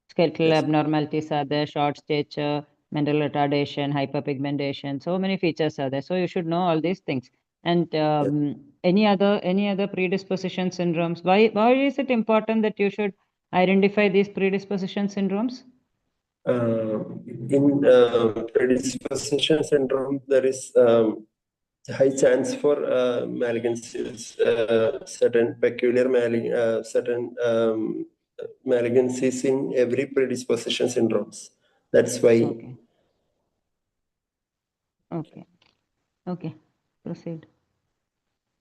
Speaker 3: Skeletal abnormalities are there, short stature, mental retardation, hyperpigmentation. So many features are there. So you should know all these things. And any other predisposition syndromes? Why is it important that you should identify these predisposition syndromes?
Speaker 4: In predisposition syndrome, there is high chance for malignancies, certain peculiar malignancies in every predisposition syndromes. That's why.
Speaker 3: Okay. Proceed.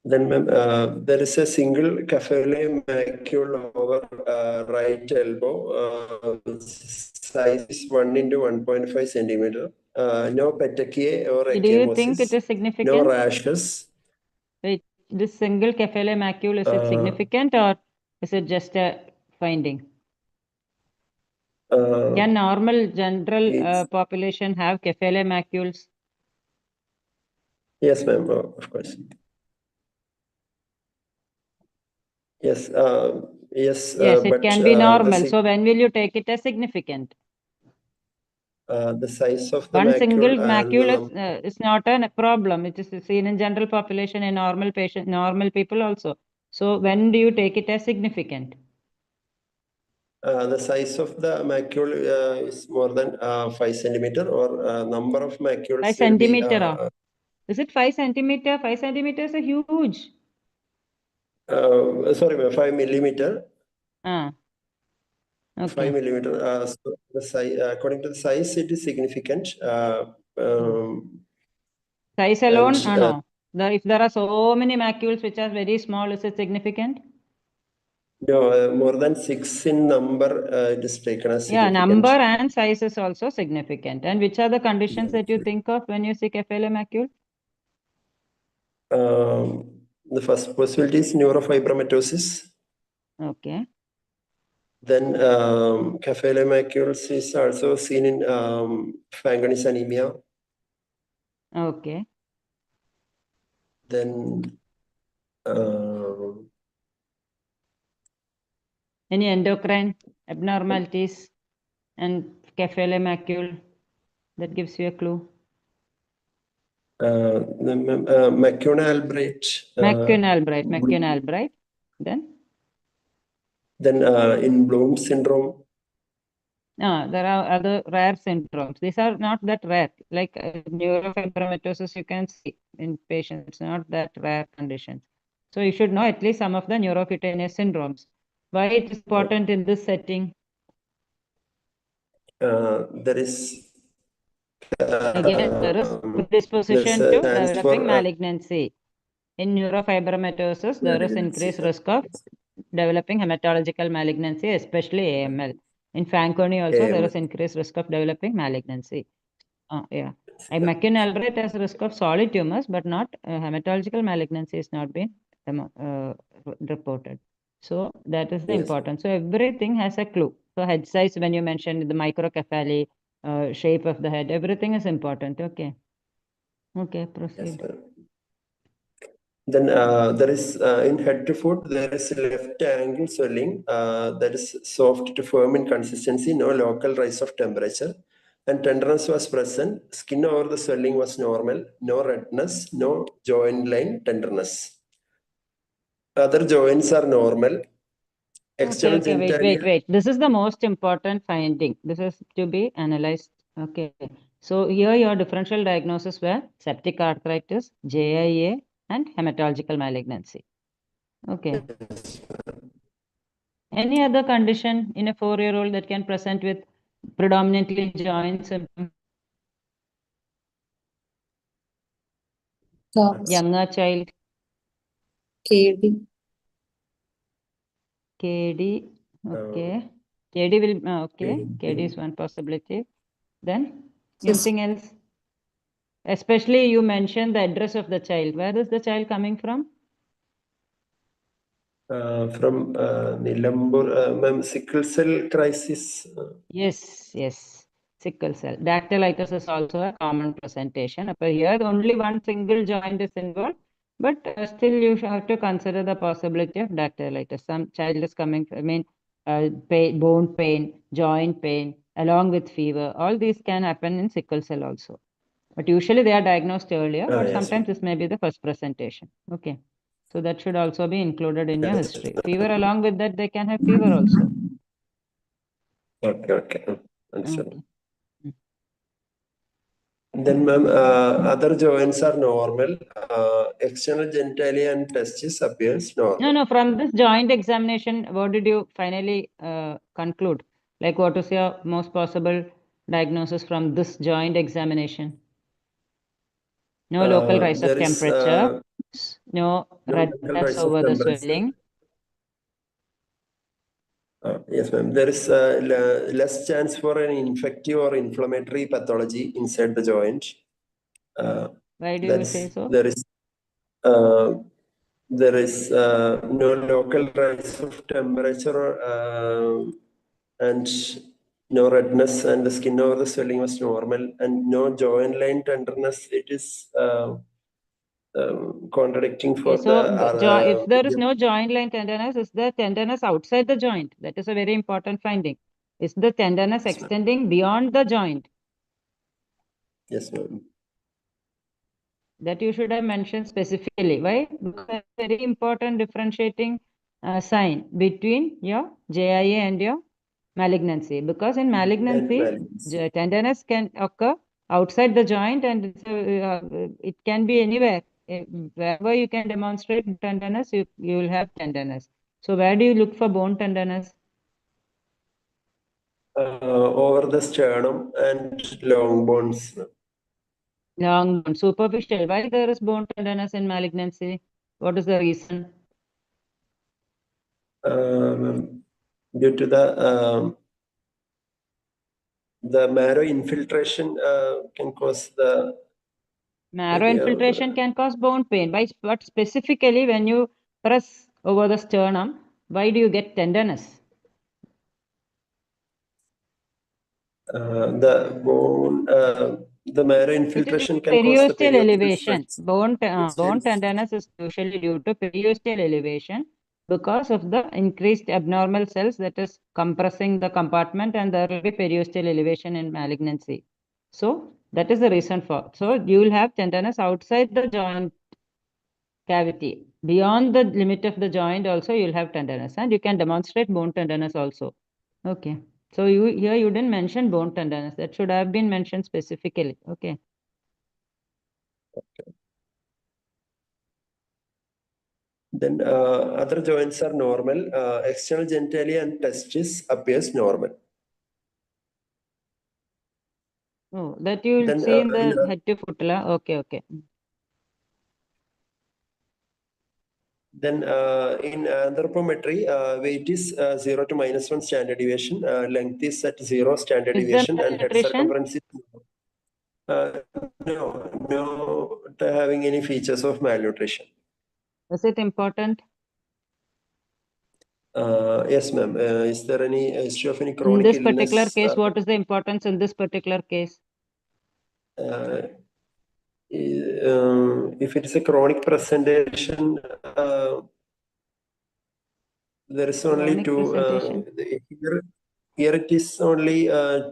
Speaker 4: Then, ma'am, there is a single cafe macule over right elbow. Size is 1 into 1.5 centimeter. No petechiae or
Speaker 3: Do you think it
Speaker 4: ecchymosis.
Speaker 3: is significant?
Speaker 4: No rashes.
Speaker 3: Wait, this single cafe macule, is it significant or is it just a finding? Can normal general population have cafe macules?
Speaker 4: Yes, ma'am, of course. Yes, yes.
Speaker 3: Yes, it
Speaker 4: but
Speaker 3: can be normal. So when will you take it as significant?
Speaker 4: The size of the
Speaker 3: One single
Speaker 4: macule
Speaker 3: macule is not a problem. It is seen in general population in normal patient, normal people also. So when do you take it as significant?
Speaker 4: the size of the macule is more than 5 centimeter, or number of macules
Speaker 3: 5
Speaker 4: will be,
Speaker 3: centimeter. Is it 5 centimeter? 5 centimeters are huge.
Speaker 4: sorry, ma'am, 5 millimeter.
Speaker 3: Okay.
Speaker 4: 5 millimeter. So the size, according to the size, it is significant.
Speaker 3: Size alone?
Speaker 4: and,
Speaker 3: no. If there are so many macules which are very small, is it significant?
Speaker 4: No, more than 6 in number, it is taken as
Speaker 3: Yeah,
Speaker 4: significant.
Speaker 3: number and size is also significant. And which are the conditions that you think of when you see cafe macule?
Speaker 4: The first possibility is neurofibromatosis.
Speaker 3: Okay.
Speaker 4: Then cafe macules is also seen in Fanconi's anemia.
Speaker 3: Okay.
Speaker 4: Then
Speaker 3: Any endocrine abnormalities and cafe macule? That gives you a clue.
Speaker 4: McCune-Albright.
Speaker 3: McCune-Albright. Then?
Speaker 4: Then in Bloom syndrome.
Speaker 3: There are other rare syndromes. These are not that rare. Like neurofibromatosis, you can see in patients, not that rare conditions. So you should know at least some of the neurocutaneous syndromes. Why it is important in this setting?
Speaker 4: There is
Speaker 3: Again, there is predisposition to developing malignancy. In neurofibromatosis, there is increased risk of developing hematological malignancy, especially AML. In Fanconi also, there is increased risk of developing malignancy. Yeah. McCune-Albright has risk of solid tumors, but not hematological malignancy has not been reported. So that is the important. So everything has a clue. So head size, when you mentioned the microcephaly, shape of the head, everything is important. Okay. Okay, proceed.
Speaker 4: Yes, then there is in head to foot, there is left angle swelling that is soft to firm in consistency, no local rise of temperature, and tenderness was present. Skin over the swelling was normal, no redness, no joint line tenderness. Other joints are normal. External genitalia.
Speaker 3: Wait. This is the most important finding. This is to be analyzed. Okay. So here your differential diagnosis were septic arthritis, JIA, and hematological malignancy. Okay. Any other condition in a 4-year-old that can present with predominantly joint symptoms? Younger child.
Speaker 2: KD.
Speaker 3: KD. Okay. KD will, okay. KD is one possibility. Then anything else? Especially you mentioned the address of the child. Where is the child coming from?
Speaker 4: From Nilambur, sickle cell crisis.
Speaker 3: Yes. Sickle cell. Dactylitis is also a common presentation. But here only one single joint is involved, but still you have to consider the possibility of dactylitis. Some child is coming, pain, bone pain, joint pain, along with fever. All these can happen in sickle cell also. But usually they are diagnosed earlier, but sometimes this may be the first presentation. Okay. So that should also be included in your history. Fever, along with that, they can have fever also.
Speaker 4: Okay. Understood.
Speaker 3: Okay.
Speaker 4: Then, ma'am, other joints are normal. External genitalia and testis appears normal.
Speaker 3: No. From this joint examination, what did you finally conclude? Like, what is your most possible diagnosis from this joint examination? No local rise of temperature. No
Speaker 4: No
Speaker 3: redness
Speaker 4: rise of
Speaker 3: over the
Speaker 4: temperature.
Speaker 3: swelling.
Speaker 4: Yes, ma'am. There is less chance for an infective or inflammatory pathology inside the joint.
Speaker 3: Why do you say so?
Speaker 4: There is no local rise of temperature and no redness, and the skin over the swelling was normal, and no joint line tenderness. It is contradicting for
Speaker 3: Okay, so if there is
Speaker 4: the
Speaker 3: no joint line tenderness, is the tenderness outside the joint? That is a very important finding. Is the tenderness
Speaker 4: Yes, ma'am.
Speaker 3: extending beyond the joint?
Speaker 4: Yes, ma'am.
Speaker 3: That you should have mentioned specifically. Why? Because that's a very important differentiating sign between your JIA and your malignancy. Because in malignancy, tenderness can occur outside the joint, and it can be anywhere. Wherever you can demonstrate tenderness, you will have tenderness. So where do you look for bone tenderness?
Speaker 4: Over the sternum and long bones.
Speaker 3: Long bone, superficial. Why there is bone tenderness in malignancy? What is the reason?
Speaker 4: Due to the marrow infiltration can cause the
Speaker 3: Marrow infiltration can cause bone pain. But specifically when you press over the sternum, why do you get tenderness?
Speaker 4: the bone, the marrow infiltration can cause the
Speaker 3: Periosteal elevation.
Speaker 4: stretch.
Speaker 3: Bone tenderness is usually due to periosteal elevation because of the increased abnormal cells that is compressing the compartment, and there will be periosteal elevation in malignancy. So that is the reason for. So you will have tenderness outside the joint cavity. Beyond the limit of the joint also you'll have tenderness, and you can demonstrate bone tenderness also. Okay. So you didn't mention bone tenderness. That should have been mentioned specifically. Okay.
Speaker 4: Then other joints are normal. External genitalia and testis appears normal.
Speaker 3: Oh, that you will
Speaker 4: Then,
Speaker 3: see in the head to foot. Okay.
Speaker 4: Then in anthropometry, weight is 0 to -1 standard deviation, length is at 0 standard
Speaker 3: Is there
Speaker 4: deviation, and head
Speaker 3: malnutrition?
Speaker 4: circumference is no having any features of malnutrition.
Speaker 3: Is it important?
Speaker 4: Yes, ma'am. Is there any history of any
Speaker 3: In
Speaker 4: chronic
Speaker 3: this
Speaker 4: illness?
Speaker 3: particular case, what is the importance in this particular case?
Speaker 4: If it is a chronic presentation, there is only
Speaker 3: Chronic
Speaker 4: here it is only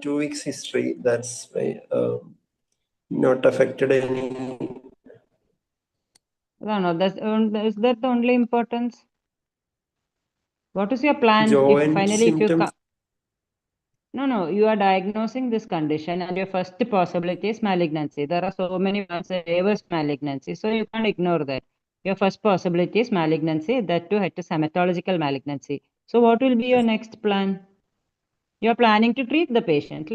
Speaker 4: 2 weeks history. That's why not affected any.
Speaker 3: No. Is that the only importance? What is your plan?
Speaker 4: Joint symptoms.
Speaker 3: No. You are diagnosing this condition, and your first possibility is malignancy. There are so many ones reverse malignancy, so you can't ignore that. Your first possibility is malignancy, that too it is hematological malignancy. So what will be your next plan? You are planning to treat the patient.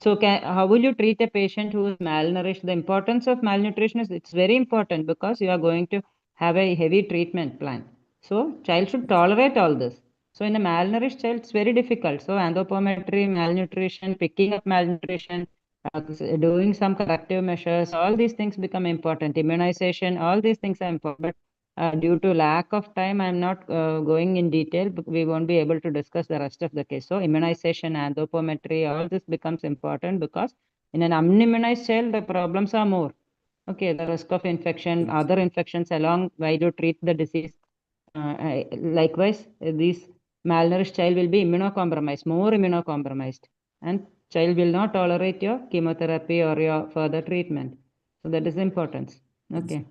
Speaker 3: So how will you treat a patient who is malnourished? The importance of malnutrition is it's very important because you are going to have a heavy treatment plan. So child should tolerate all this. So in a malnourished child, it's very difficult. So anthropometry, malnutrition, picking up malnutrition, doing some corrective measures, all these things become important. Immunization, all these things are important. But due to lack of time, I'm not going in detail. We won't be able to discuss the rest of the case. So immunization, anthropometry, all this becomes important because in an unimmunized child, the problems are more. Okay, the risk of infection, other infections along while you treat the disease. Likewise, this malnourished child will be immunocompromised, more immunocompromised, and child will not tolerate your chemotherapy or your further treatment. So that is importance. Okay.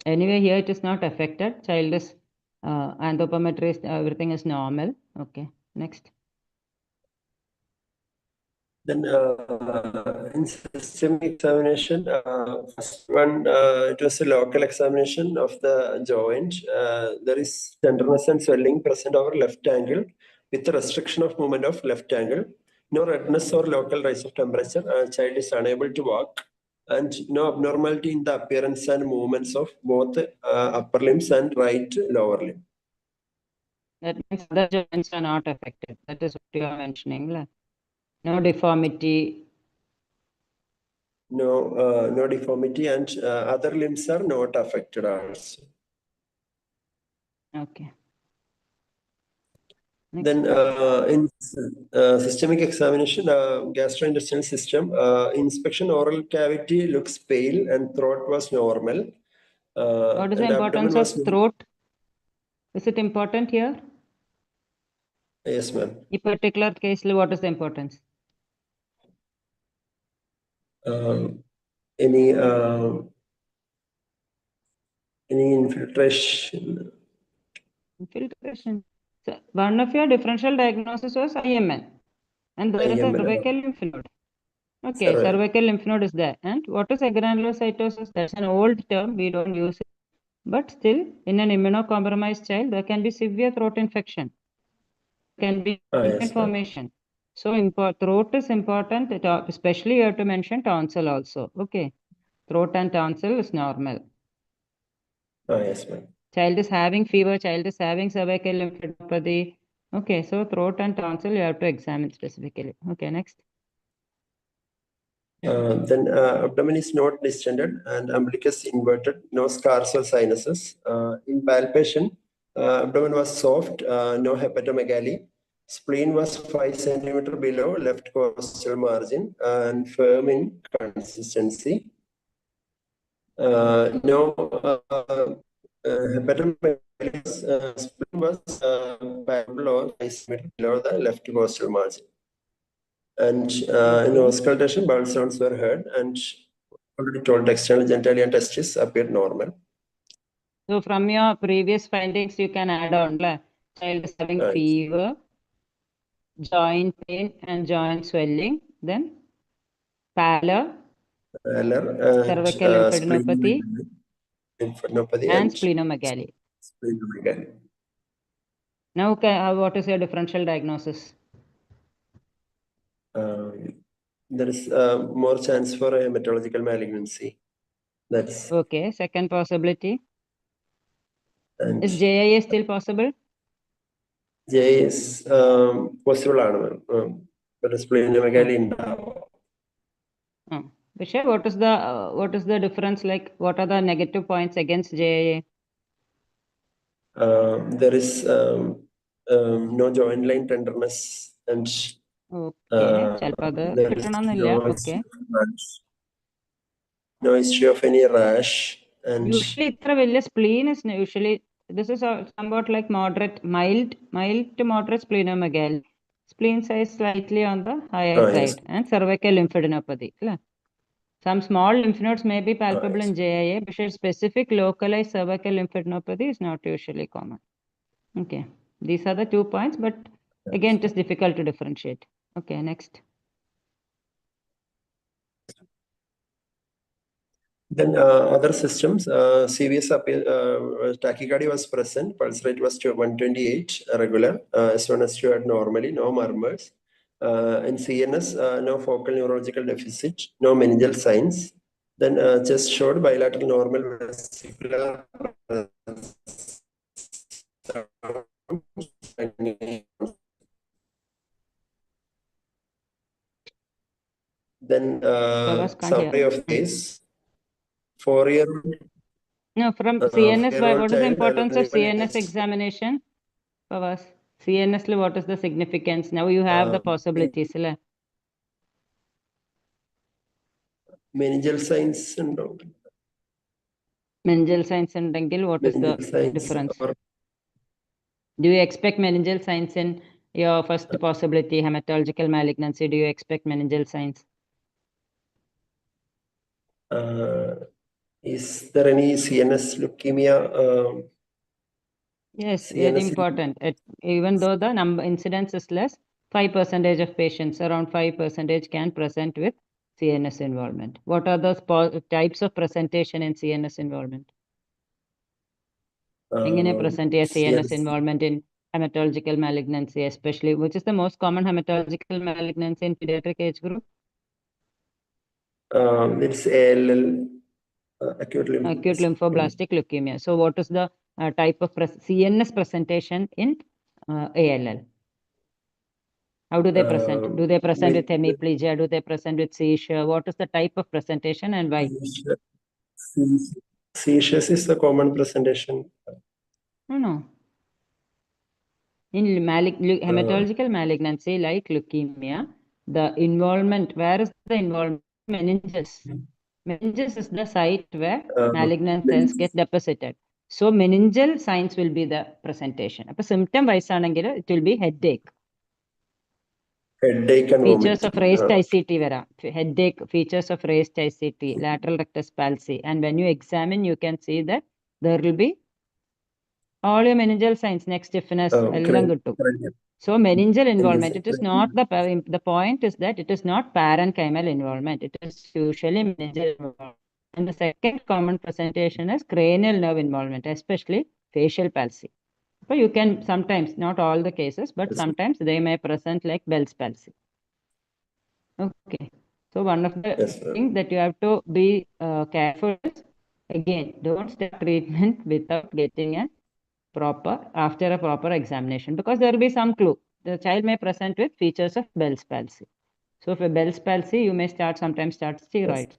Speaker 3: Anyway, here it is not affected. Child is anthropometry, everything is normal. Okay, next.
Speaker 4: Then in system examination, first one, it was a local examination of the joint. There is tenderness and swelling present over left angle with the restriction of movement of left angle. No redness or local rise of temperature. Child is unable to walk. and no abnormality in the appearance and movements of both upper limbs and right lower limb.
Speaker 3: That means other joints are not affected. That is what you are mentioning. No deformity.
Speaker 4: No deformity, and other limbs are not affected also.
Speaker 3: Okay.
Speaker 4: Then in systemic examination, gastrointestinal system, inspection, oral cavity looks pale and throat was normal.
Speaker 3: What is the
Speaker 4: and
Speaker 3: importance
Speaker 4: abdomen
Speaker 3: of
Speaker 4: was
Speaker 3: throat? Is it important here?
Speaker 4: Yes, ma'am.
Speaker 3: In particular case, what is the importance?
Speaker 4: Any infiltration?
Speaker 3: Infiltration. So one of your differential diagnosis was IMN, and there is a
Speaker 4: IMN.
Speaker 3: cervical lymph node. Okay,
Speaker 4: Cervical.
Speaker 3: cervical lymph node is there. And what is agranulocytosis? That's an old term, we don't use it. But still, in an immunocompromised child, there can be severe throat infection. Can be
Speaker 4: Yes,
Speaker 3: inflammation. So throat is important, especially you have to mention tonsil also. Okay, throat and tonsil is normal.
Speaker 4: Yes, ma'am.
Speaker 3: Child is having fever, child is having cervical lymphadenopathy. Okay, so throat and tonsil you have to examine specifically. Okay, next.
Speaker 4: Then abdomen is not distended and umbilicus inverted, no scars or sinuses. In palpation, abdomen was soft, no hepatomegaly. Spleen was 5 centimeter below left costal margin and firm in consistency. No hepatomegaly. Spleen was palpable 5 centimeter below the left costal margin. And in auscultation, bowel sounds were heard, and already told external genitalia and testes appeared normal.
Speaker 3: So from your previous findings, you can add on child is having fever, joint pain and joint swelling, then pallor, cervical lymphadenopathy, and splenomegaly. Now, what is your differential diagnosis?
Speaker 4: There is more chance for a hematological malignancy. That's
Speaker 3: okay. Second possibility. Is JIA still possible?
Speaker 4: JIA is possible, but splenomegaly
Speaker 3: Vishal, what is the difference? Like, what are the negative points against JIA?
Speaker 4: There is no joint line tenderness and
Speaker 3: okay.
Speaker 4: there is
Speaker 3: Okay.
Speaker 4: no history of any rash. And
Speaker 3: usually, spleen is usually this is somewhat like mild to moderate splenomegaly. Spleen size slightly on the higher side, and cervical lymphadenopathy. Some small lymph nodes may be palpable in JIA, but specific localized cervical lymphadenopathy is not usually common. Okay, these are the 2 points, but again, it is difficult to differentiate. Okay, next.
Speaker 4: Then other systems, CVS tachycardia was present, pulse rate was 128, regular, S1, S2 had normally, no murmurs. In CNS, no focal neurological deficit, no meningeal signs. Then chest showed bilateral normal vesicular. Then summary of case. 4-year.
Speaker 3: No, from CNS, what is the importance of CNS examination? Pavas, CNS, what is the significance? Now you have the possibilities.
Speaker 4: Meningeal signs and
Speaker 3: meningeal signs and what is the difference? Do you expect meningeal signs in your first possibility, hematological malignancy? Do you expect meningeal signs?
Speaker 4: Is there any CNS leukemia?
Speaker 3: Yes, very important. Even though the incidence is less, 5% of patients, around 5% can present with CNS involvement. What are the types of presentation in CNS involvement? present a CNS involvement in hematological malignancy, especially, which is the most common hematological malignancy in pediatric age group?
Speaker 4: It's ALL, acute
Speaker 3: Acute
Speaker 4: lymphoblastic.
Speaker 3: lymphoblastic leukemia. So what is the type of CNS presentation in ALL? How do they present? Do they present with hemiplegia? Do they present with seizure? What is the type of presentation and why?
Speaker 4: Seizures is the common presentation.
Speaker 3: No. In hematological malignancy like leukemia, the involvement, where is the involvement? Meninges. Meninges is the site where malignant cells get deposited. So meningeal signs will be the presentation. Appo symptom wise it will be headache.
Speaker 4: Headache and
Speaker 3: Features of
Speaker 4: vomiting.
Speaker 3: raised ICT vera. Headache, features of raised ICT, lateral rectus palsy. And when you examine, you can see that there will be all your meningeal signs, neck stiffness, So meningeal involvement, it is not the point is that it is not parenchymal involvement. It is usually meningeal involvement. And the second common presentation is cranial nerve involvement, especially facial palsy. So you can sometimes, not all the cases, but sometimes they may present like Bell's palsy. Okay. So one of the things that you have to be careful is, again, don't start treatment without getting a after a proper examination, because there will be some clue. The child may present with features of Bell's palsy. So for Bell's palsy, you may sometimes start steroids.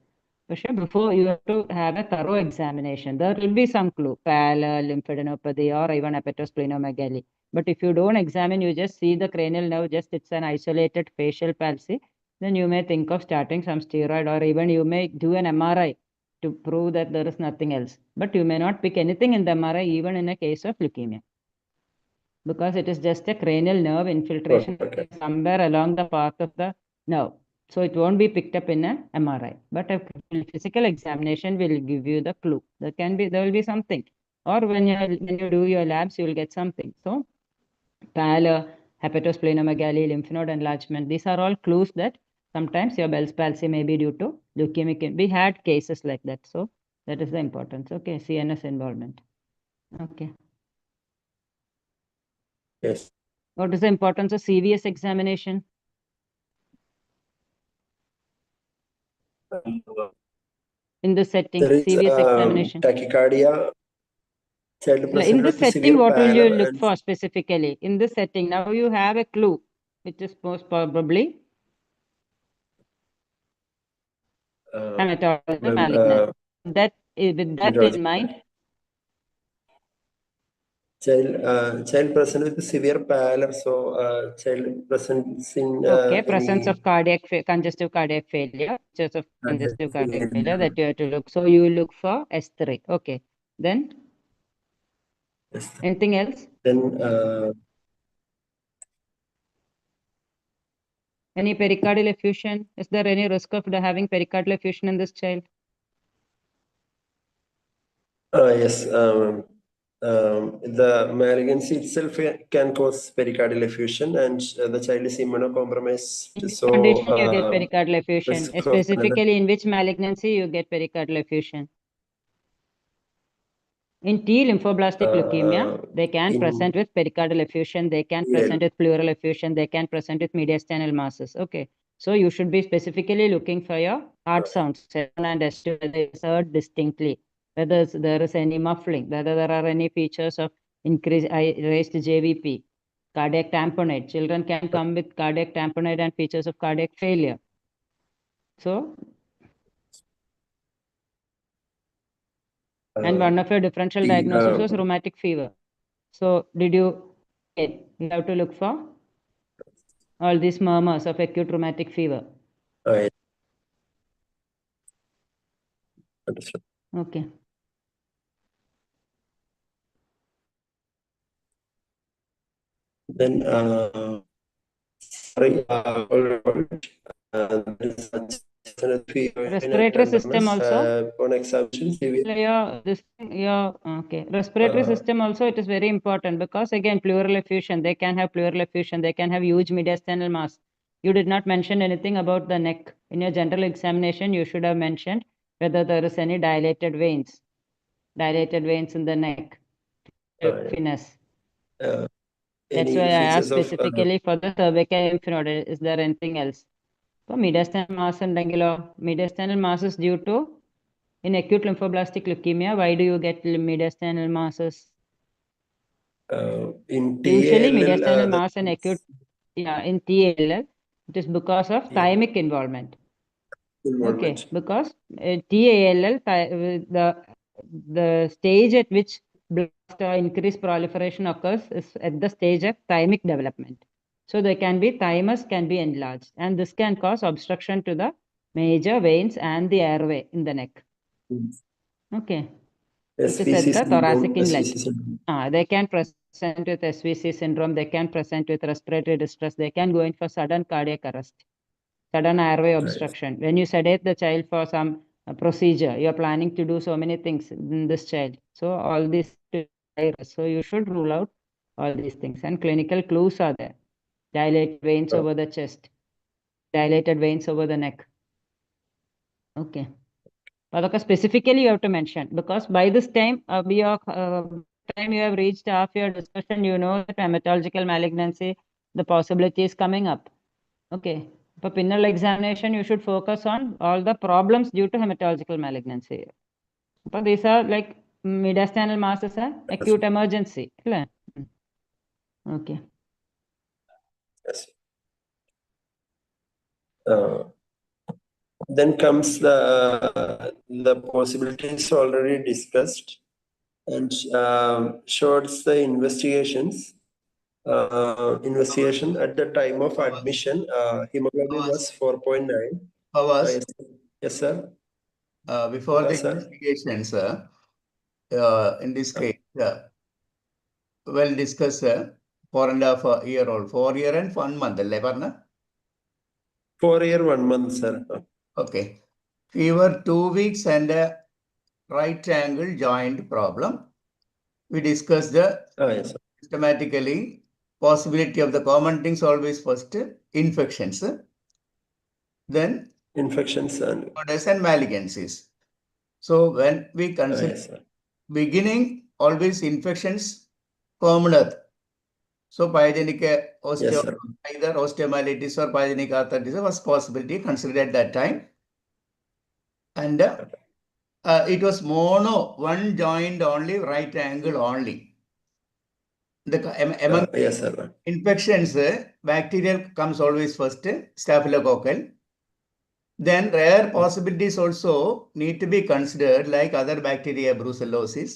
Speaker 3: But before, you have to have a thorough examination. There will be some clue, pallor, lymphadenopathy, or even hepatosplenomegaly. But if you don't examine, you just see the cranial nerve, just it's an isolated facial palsy, then you may think of starting some steroid, or even you may do an MRI to prove that there is nothing else. But you may not pick anything in the MRI, even in a case of leukemia, because it is just a cranial nerve infiltration somewhere along the path of the nerve. So it won't be picked up in an MRI, but a physical examination will give you the clue. There will be something, or when you do your labs, you will get something. So pallor, hepatosplenomegaly, lymph node enlargement, these are all clues that sometimes your Bell's palsy may be due to leukemic. We had cases like that. So that is the importance. Okay, CNS involvement. Okay.
Speaker 4: Yes.
Speaker 3: What is the importance of CVS examination? In this setting,
Speaker 4: There is
Speaker 3: CVS examination.
Speaker 4: tachycardia.
Speaker 3: In this setting, what will you look for specifically? In this setting, now you have a clue, which is most probably hematological malignancy. With that in mind,
Speaker 4: child present with severe pallor, so child presents in
Speaker 3: presence of congestive cardiac failure, features of congestive cardiac failure that you have to look. So you look for S3. Okay. Then anything else?
Speaker 4: Then
Speaker 3: any pericardial effusion? Is there any risk of having pericardial effusion in this child?
Speaker 4: yes. The malignancy itself can cause pericardial effusion, and the child is immunocompromised. So
Speaker 3: condition you get pericardial effusion. Specifically, in which malignancy you get pericardial effusion? In T lymphoblastic leukemia, they can present with pericardial effusion, they can present with pleural effusion, they can present with mediastinal masses. Okay. So you should be specifically looking for your heart sounds, S1 and S2, whether it's heard distinctly, whether there is any muffling, whether there are any features of raised JVP, cardiac tamponade. Children can come with cardiac tamponade and features of cardiac failure. So, and one of your differential diagnosis was rheumatic fever. So you have to look for all these murmurs of acute rheumatic fever. Okay.
Speaker 4: Then
Speaker 3: respiratory system also.
Speaker 4: On examination,
Speaker 3: okay. Respiratory system also, it is very important, because again, pleural effusion, they can have pleural effusion, they can have huge mediastinal mass. You did not mention anything about the neck. In your general examination, you should have mentioned whether there is any dilated veins in the neck. Finesse. That's why I asked specifically for the cervical lymph node. Is there anything else? So mediastinal mass ഉണ്ടെങ്കിലോ mediastinal mass is due to in acute lymphoblastic leukemia. Why do you get mediastinal masses?
Speaker 4: In
Speaker 3: Usually
Speaker 4: TALL,
Speaker 3: mediastinal mass in acute, in TALL, it is because of
Speaker 4: Yeah.
Speaker 3: thymic involvement. Okay,
Speaker 4: involvement.
Speaker 3: because TALL, the stage at which blast or increased proliferation occurs is at the stage of thymic development. So there can be thymus can be enlarged, and this can cause obstruction to the major veins and the airway in the neck. Okay, which is at
Speaker 4: SVC
Speaker 3: the thoracic
Speaker 4: syndrome,
Speaker 3: inlet.
Speaker 4: SVC syndrome.
Speaker 3: They can present with SVC syndrome. They can present with respiratory distress. They can go in for sudden cardiac arrest, sudden airway obstruction. When you sedate the child for some procedure, you're planning to do so many things in this child. So all these, so you should rule out all these things. And clinical clues are there. Dilated veins over the chest, dilated veins over the neck. Okay. But specifically you have to mention, because by this time, time you have reached half your discussion, you know that hematological malignancy, the possibility is coming up. Okay. For pinal examination, you should focus on all the problems due to hematological malignancy. But these are like mediastinal mass is an acute emergency. Okay.
Speaker 4: Yes. Then comes the possibilities already discussed, and shows the investigations. Investigation at the time of admission, hemoglobin was 4.9.
Speaker 1: Hours,
Speaker 4: Yes, sir.
Speaker 1: before the
Speaker 4: Yes, sir.
Speaker 1: investigations, in this case, well discussed, 4.5 year old, 4 year and 1 month, അല്ലേ പറഞ്ഞ?
Speaker 4: 4 year, 1 month, sir.
Speaker 1: Okay. Fever 2 weeks and a right angle joint problem. We discussed the
Speaker 4: Yes, sir.
Speaker 1: systematically possibility of the common things always first, infections, then
Speaker 4: Infections and
Speaker 1: disorders and malignancies. So when we consider
Speaker 4: yes, sir.
Speaker 1: beginning, always infections commoner. So pyogenic
Speaker 4: Yes, sir.
Speaker 1: either osteomyelitis or pyogenic arthritis was possibility considered at that time. And it was mono, one joint only, right angle only. Among
Speaker 4: Yes, sir.
Speaker 1: infections, bacterial comes always first, staphylococcal. Then rare possibilities also need to be considered, like other bacteria, brucellosis.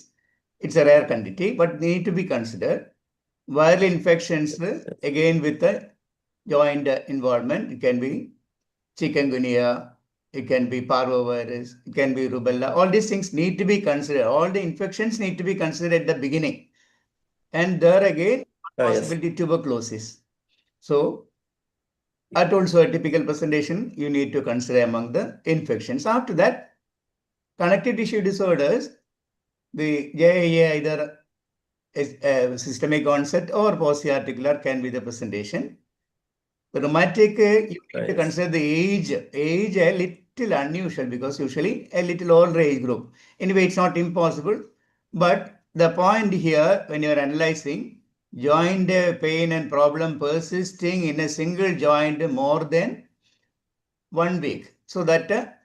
Speaker 1: It's a rare quantity, but need to be considered. Viral infections, again with the joint involvement, it can be chikungunya, it can be parvovirus, it can be rubella. All these things need to be considered. All the infections need to be considered at the beginning. And there again, possibility tuberculosis. So that also a typical presentation you need to consider among the infections. After that, connective tissue disorders, the JIA either is systemic onset or post-articular can be the presentation. The rheumatic, you need to consider the age. Age a little unusual because usually a little older age group. Anyway, it's not impossible. But the point here, when you're analyzing joint pain and problem persisting in a single joint more than 1 week. So that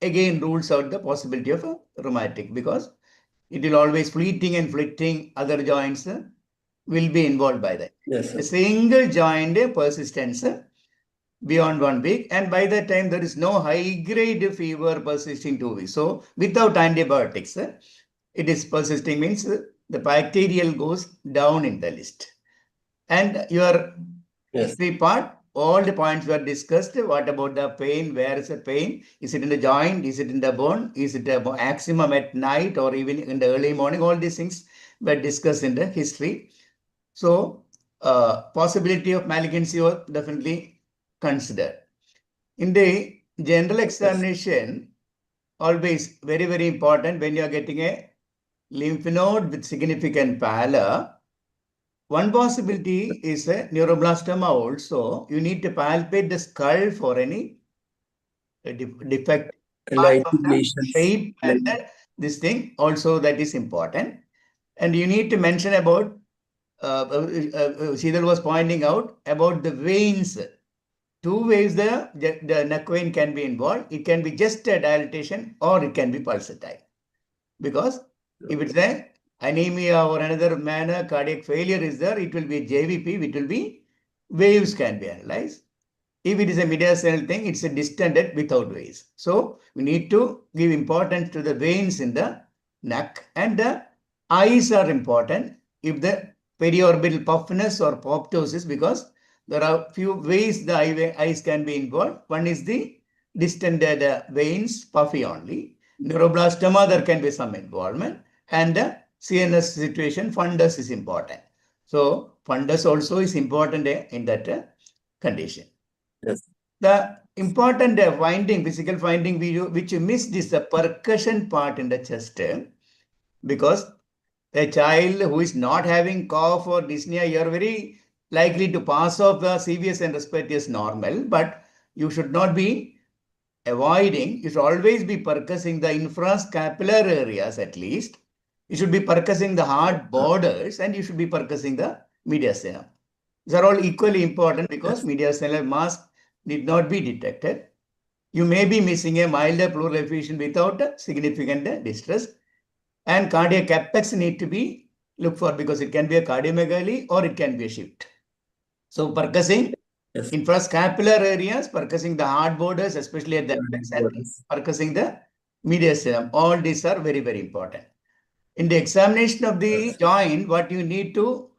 Speaker 1: again rules out the possibility of a rheumatic, because it will always fleeting and flitting other joints will be involved by that.
Speaker 4: Yes, sir.
Speaker 1: A single joint persistence beyond 1 week, and by that time there is no high grade fever persisting 2 weeks. So without antibiotics, it is persisting means the bacterial goes down in the list. And your history part, all the points were discussed. What about the pain? Where is the pain? Is it in the joint? Is it in the bone? Is it a maximum at night or even in the early morning? All these things were discussed in the history. So possibility of malignancy was definitely considered. In the general examination, always very, very important when you are getting a lymph node with significant pallor. One possibility is a neuroblastoma also. You need to palpate the skull for any defect.
Speaker 4: Light
Speaker 1: Apart from the
Speaker 4: lesions.
Speaker 1: shape and this thing also, that is important. And you need to mention about, Sheethal was pointing out about the veins two ways the neck vein can be involved. It can be just a dilatation or it can be pulsatile. Because if it's a anemia or another manner cardiac failure is there, it will be a JVP, it will be waves can be analyzed. If it is a mediastinal thing, it's a distended without waves. So we need to give importance to the veins in the neck, and the eyes are important. If the periorbital puffiness or apoptosis, because there are few ways the eyes can be involved. One is the distended veins, puffy only. Neuroblastoma, there can be some involvement, and the CNS situation, fundus is important. So fundus also is important in that condition.
Speaker 4: Yes.
Speaker 1: The important finding, physical finding which you missed is the percussion part in the chest, because a child who is not having cough or dyspnea, you are very likely to pass off the CVS and respiratory as normal, but you should not be avoiding, you should always be percussing the infrascapular areas at least. You should be percussing the hard borders, and you should be percussing the mediastinum. These are all equally important because mediastinal mass need not be detected. You may be missing a milder pleural effusion without significant distress, and cardiac apex need to be looked for because it can be a cardiomegaly or it can be a shift. So percussing infrascapular areas, percussing the hard borders, especially at the apex, and percussing the mediastinum. All these are very, very important. In the examination of the joint, what you need to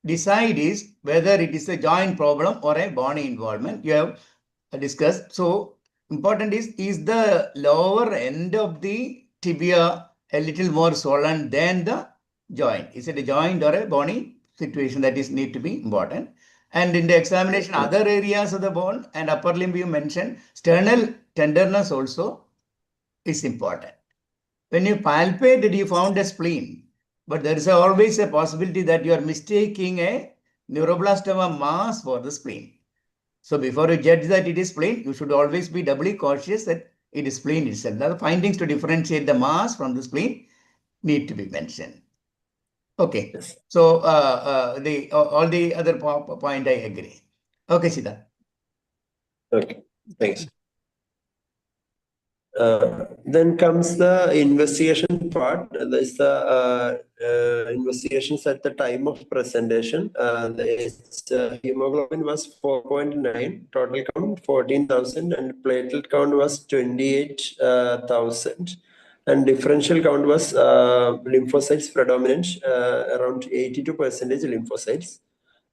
Speaker 1: decide is whether it is a joint problem or a bony involvement. You have discussed. So important is the lower end of the tibia a little more swollen than the joint? Is it a joint or a bony situation? That is need to be important. And in the examination, other areas of the bone and upper limb you mentioned, sternal tenderness also is important. When you palpated, you found a spleen, but there is always a possibility that you are mistaking a neuroblastoma mass for the spleen. So before you judge that it is spleen, you should always be doubly cautious that it is spleen itself. Now the findings to differentiate the mass from the spleen need to be mentioned. Okay.
Speaker 4: Yes.
Speaker 1: So all the other point I agree. Okay, Sheethal.
Speaker 4: Okay, thanks. Then comes the investigation part. There's the investigations at the time of presentation. The hemoglobin was 4.9, total count 14,000, and platelet count was 28,000. And differential count was lymphocytes predominant, around 82% lymphocytes.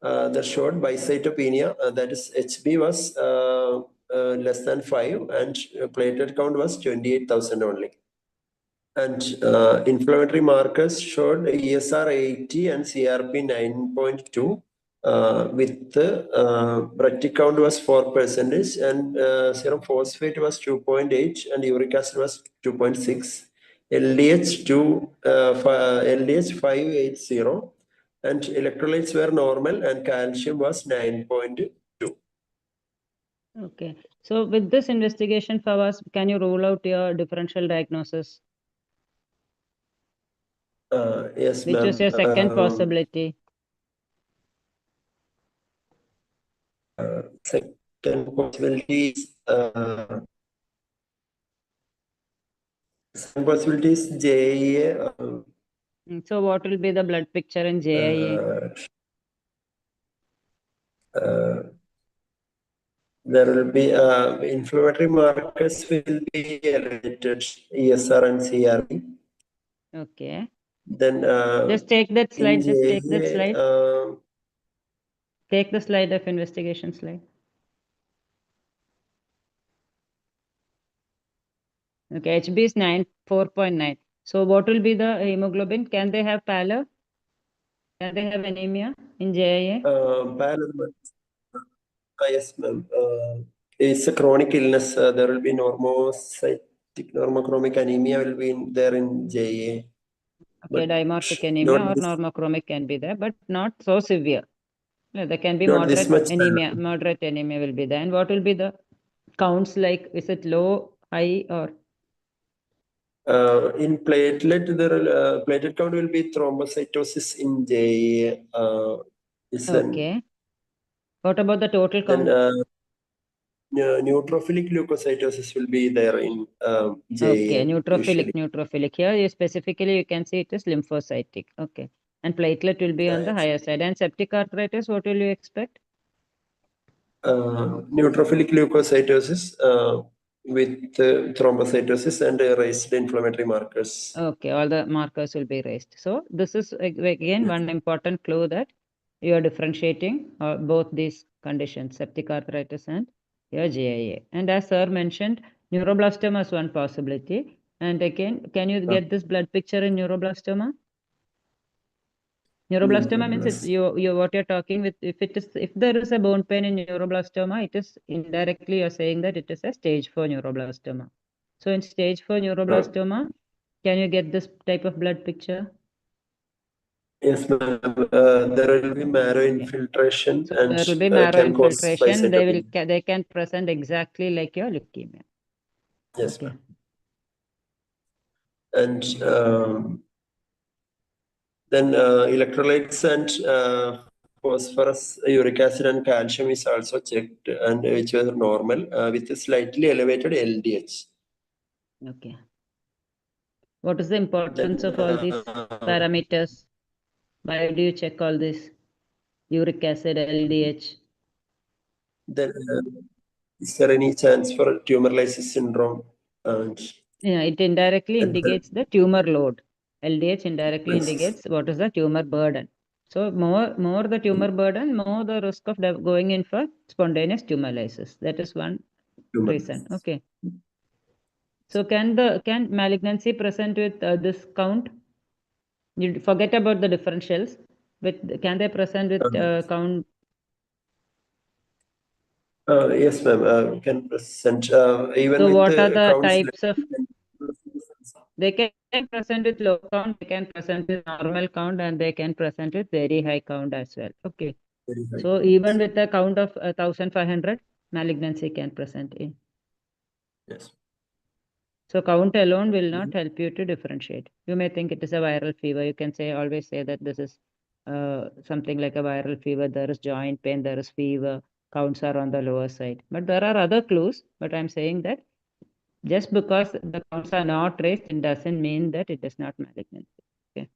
Speaker 4: That showed bicytopenia, that is HB was less than 5, and platelet count was 28,000 only. And inflammatory markers showed ESR 80 and CRP 9.2. With Bretic count was 4%, and serum phosphate was 2.8, and uric acid was 2.6. LDH 580, and electrolytes were normal, and calcium was 9.2.
Speaker 3: Okay. So with this investigation for us, can you rule out your differential diagnosis?
Speaker 4: Yes,
Speaker 3: Which
Speaker 4: ma'am.
Speaker 3: was your second possibility?
Speaker 4: Second possibility is JEA.
Speaker 3: So what will be the blood picture in JIA?
Speaker 4: There will be inflammatory markers will be elevated, ESR and CRP.
Speaker 3: Okay.
Speaker 4: Then
Speaker 3: Just take that slide. Just take that
Speaker 4: JEA,
Speaker 3: slide. Take the slide of investigation slide. Okay, HB is 4.9. So what will be the hemoglobin? Can they have pallor? Can they have anemia in JIA?
Speaker 4: Yes, ma'am. It's a chronic illness. There will be normochromic anemia will be there in JA.
Speaker 3: Okay, dimorphic anemia or normochromic can be there, but not so severe. No, there can be moderate anemia. Moderate anemia will be there. And what will be the counts like? Is it low, high, or?
Speaker 4: In platelet, platelet count will be thrombocytosis in JA.
Speaker 3: Okay. What about the total count?
Speaker 4: neutrophilic leukocytosis will be there in
Speaker 3: Okay,
Speaker 4: JA
Speaker 3: neutrophilic,
Speaker 4: usually.
Speaker 3: Here you specifically you can see it is lymphocytic. Okay. And platelet will be on the
Speaker 4: Yes.
Speaker 3: higher side. And septic arthritis, what will you expect?
Speaker 4: Neutrophilic leukocytosis with thrombocytosis and raised inflammatory markers.
Speaker 3: Okay, all the markers will be raised. So this is again one important clue that you are differentiating both these conditions, septic arthritis and your GIA. And as sir mentioned, neuroblastoma is one possibility. And again, can you get this blood picture in neuroblastoma? Neuroblastoma means it's you what you're talking with. If there is a bone pain in neuroblastoma, it is indirectly you're saying that it is a stage 4 neuroblastoma. So in stage 4 neuroblastoma, can you get this type of blood picture?
Speaker 4: Yes, ma'am. There will be marrow infiltration,
Speaker 3: So
Speaker 4: and
Speaker 3: there will be marrow
Speaker 4: can cause
Speaker 3: infiltration.
Speaker 4: cytopenia.
Speaker 3: They can present exactly like your leukemia.
Speaker 4: Yes,
Speaker 3: Okay.
Speaker 4: ma'am. And then electrolytes and phosphorus, uric acid, and calcium is also checked, and which was normal with a slightly elevated LDH.
Speaker 3: Okay. What is the importance
Speaker 4: Then,
Speaker 3: of all these parameters? Why do you check all this? Uric acid, LDH.
Speaker 4: Then, is there any chance for tumor lysis syndrome? And
Speaker 3: Yeah, it indirectly
Speaker 4: and
Speaker 3: indicates the tumor load. LDH indirectly
Speaker 4: Yes.
Speaker 3: indicates what is the tumor burden. So more the tumor burden, more the risk of going in for spontaneous tumor lysis. That is one
Speaker 4: tumor
Speaker 3: reason.
Speaker 4: lysis.
Speaker 3: Okay. So can malignancy present with this count? You forget about the differentials, but can they present with count?
Speaker 4: Yes, ma'am. Can present even
Speaker 3: So
Speaker 4: with
Speaker 3: what are
Speaker 4: the
Speaker 3: the
Speaker 4: counts.
Speaker 3: types of? They can present with low count, they can present with normal count, and they can present with very high count as well. Okay.
Speaker 4: Very high.
Speaker 3: So even with a count of 1500, malignancy can present in.
Speaker 4: Yes.
Speaker 3: So count alone will not help you to differentiate. You may think it is a viral fever. You can always say that this is something like a viral fever. There is joint pain, there is fever, counts are on the lower side. But there are other clues, but I'm saying that just because the counts are not raised, it doesn't mean that it is not malignancy. Okay.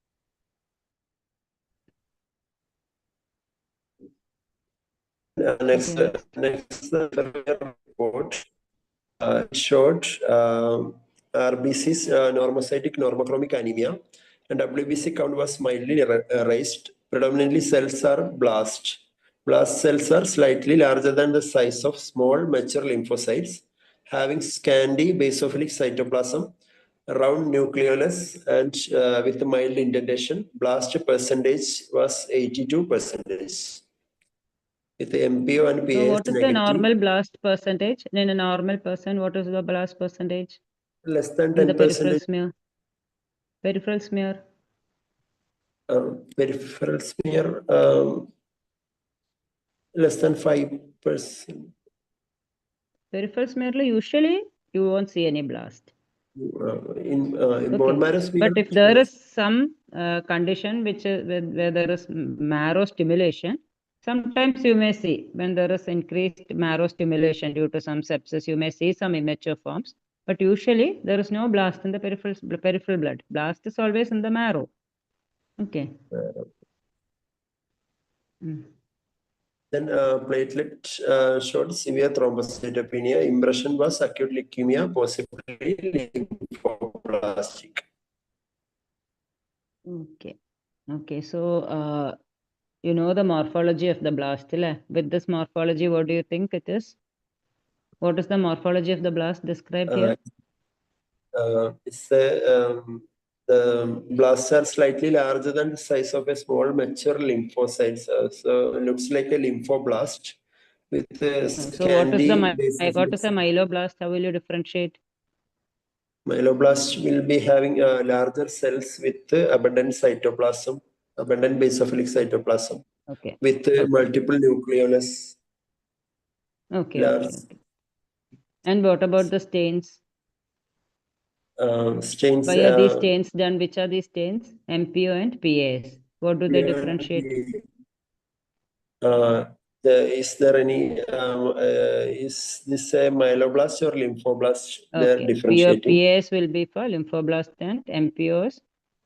Speaker 4: Next report showed RBC's normocytic normochromic anemia, and WBC count was mildly raised. Predominantly cells are blast. Blast cells are slightly larger than the size of small mature lymphocytes, having scanty basophilic cytoplasm, round nucleolus, and with mild indentation. Blast percentage was 82%. With the MPO and PAS
Speaker 3: So what is
Speaker 4: negative,
Speaker 3: the normal blast percentage? In a normal person, what is the blast percentage?
Speaker 4: less than 10%.
Speaker 3: In the peripheral smear. Peripheral smear.
Speaker 4: Peripheral smear, less than 5%.
Speaker 3: Peripheral smear, usually you won't see any blast.
Speaker 4: In bone marrow smear.
Speaker 3: But if there is some condition which is where there is marrow stimulation, sometimes you may see when there is increased marrow stimulation due to some sepsis, you may see some immature forms. But usually there is no blast in the peripheral blood. Blast is always in the marrow. Okay.
Speaker 4: Then platelet showed severe thrombocytopenia. Impression was acute leukemia, possibly lymphoblastic.
Speaker 3: Okay. Okay. So you know the morphology of the blast. With this morphology, what do you think it is? What is the morphology of the blast described here?
Speaker 4: The blasts are slightly larger than the size of a small mature lymphocyte. So it looks like a lymphoblast with
Speaker 3: So what is a myeloblast? How will you differentiate?
Speaker 4: Myeloblast will be having larger cells with abundant cytoplasm, abundant basophilic cytoplasm.
Speaker 3: Okay.
Speaker 4: With multiple nucleolus.
Speaker 3: Okay. And what about the stains?
Speaker 4: Stains.
Speaker 3: Why are these stains done? Which are these stains? MPO and PAS. What do they differentiate?
Speaker 4: Is there any, is this a myeloblast or lymphoblast? They're
Speaker 3: Okay.
Speaker 4: differentiating.
Speaker 3: PAS will be for lymphoblast and MPOs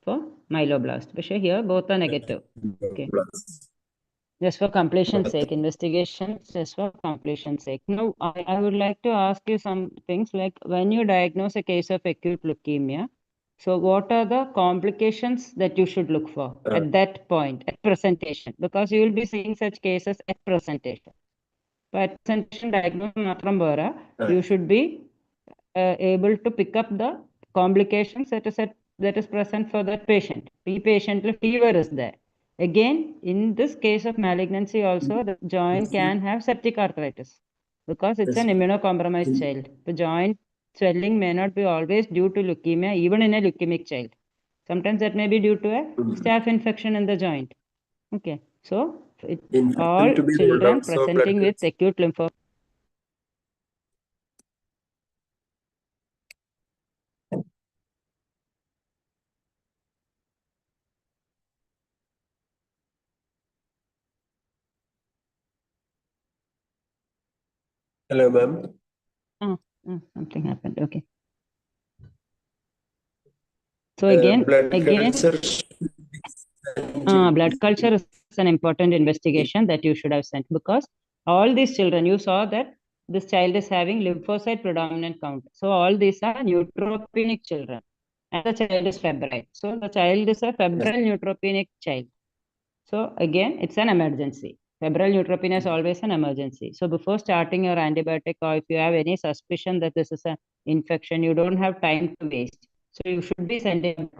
Speaker 3: for myeloblast. But here both are negative. Okay. Just for completion's sake, investigation, just for completion's sake. Now, I would like to ask you some things like when you diagnose a case of acute leukemia, so what are the complications that you should look for at that point, at presentation? Because you will be seeing such cases at presentation. But at presentation diagnosis, you should be able to pick up the complications that is present for that patient. The patient fever is there. Again, in this case of malignancy also, the joint can have septic arthritis because it's an immunocompromised child. The joint swelling may not be always due to leukemia, even in a leukemic child. Sometimes that may be due to a staph infection in the joint. Okay, so all children presenting with acute lymphoma.
Speaker 4: Hello, ma'am.
Speaker 3: Something happened. Okay. So again,
Speaker 4: blood
Speaker 3: culture is an important investigation that you should have sent, because all these children, you saw that this child is having lymphocyte predominant count. So all these are neutropenic children, and the child is febrile. So the child is a febrile neutropenic child. So again, it's an emergency. Febrile neutropenia is always an emergency. So before starting your antibiotic, or if you have any suspicion that this is an infection, you don't have time to waste. So you should be sending,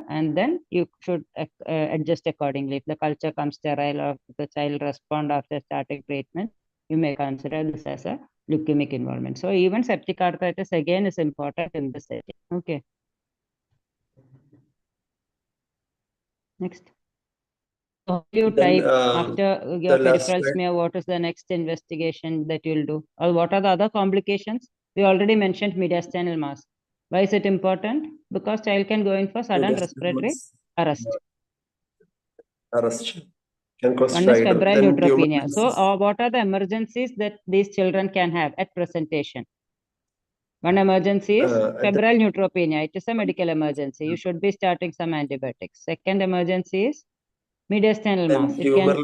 Speaker 3: and then you should adjust accordingly. If the culture comes sterile or if the child respond after starting treatment, you may consider this as a leukemic involvement. So even septic arthritis again is important in this setting. Okay. Next. So you type after your peripheral smear, what is the next investigation that you'll do? Or what are the other complications? We already mentioned mediastinal mass. Why is it important? Because child can go in for sudden respiratory arrest.
Speaker 4: Can cause
Speaker 3: one is febrile neutropenia. So what are the emergencies that these children can have at presentation? One emergency is febrile neutropenia. It is a medical emergency. You should be starting some antibiotics. Second emergency is mediastinal mass. It can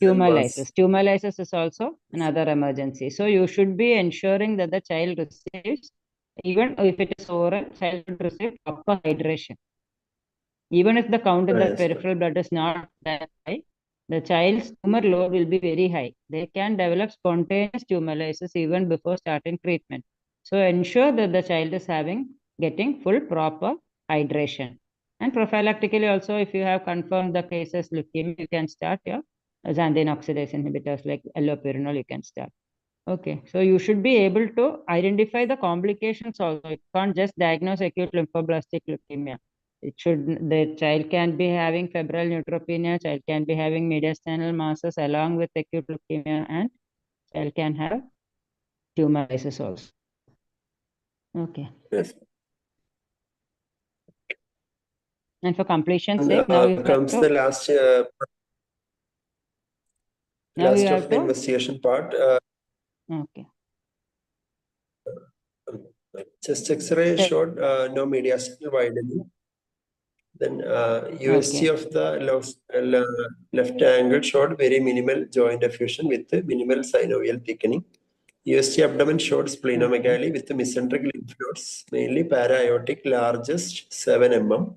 Speaker 3: tumor lysis. Tumor lysis is also another emergency. So you should be ensuring that the child receives, even if it is oral, child should receive proper hydration. Even if the count in the peripheral blood is not that high, the child's tumor load will be very high. They can develop spontaneous tumor lysis even before starting treatment. So ensure that the child is getting full proper hydration. And prophylactically also, if you have confirmed the cases leukemia, you can start your xanthine oxidase inhibitors like allopurinol, you can start. Okay, so you should be able to identify the complications also. You can't just diagnose acute lymphoblastic leukemia. The child can be having febrile neutropenia, child can be having mediastinal masses along with acute leukemia, and child can have tumor lysis also. Okay.
Speaker 4: Yes.
Speaker 3: And for completion's sake,
Speaker 4: now comes the last of the investigation part.
Speaker 3: Okay.
Speaker 4: Chest X-ray showed no mediastinal widening. Then USG of the left angle showed very minimal joint effusion with minimal synovial thickening. USG abdomen showed splenomegaly with mesenteric lymph nodes, mainly para-aortic, largest 7 mm.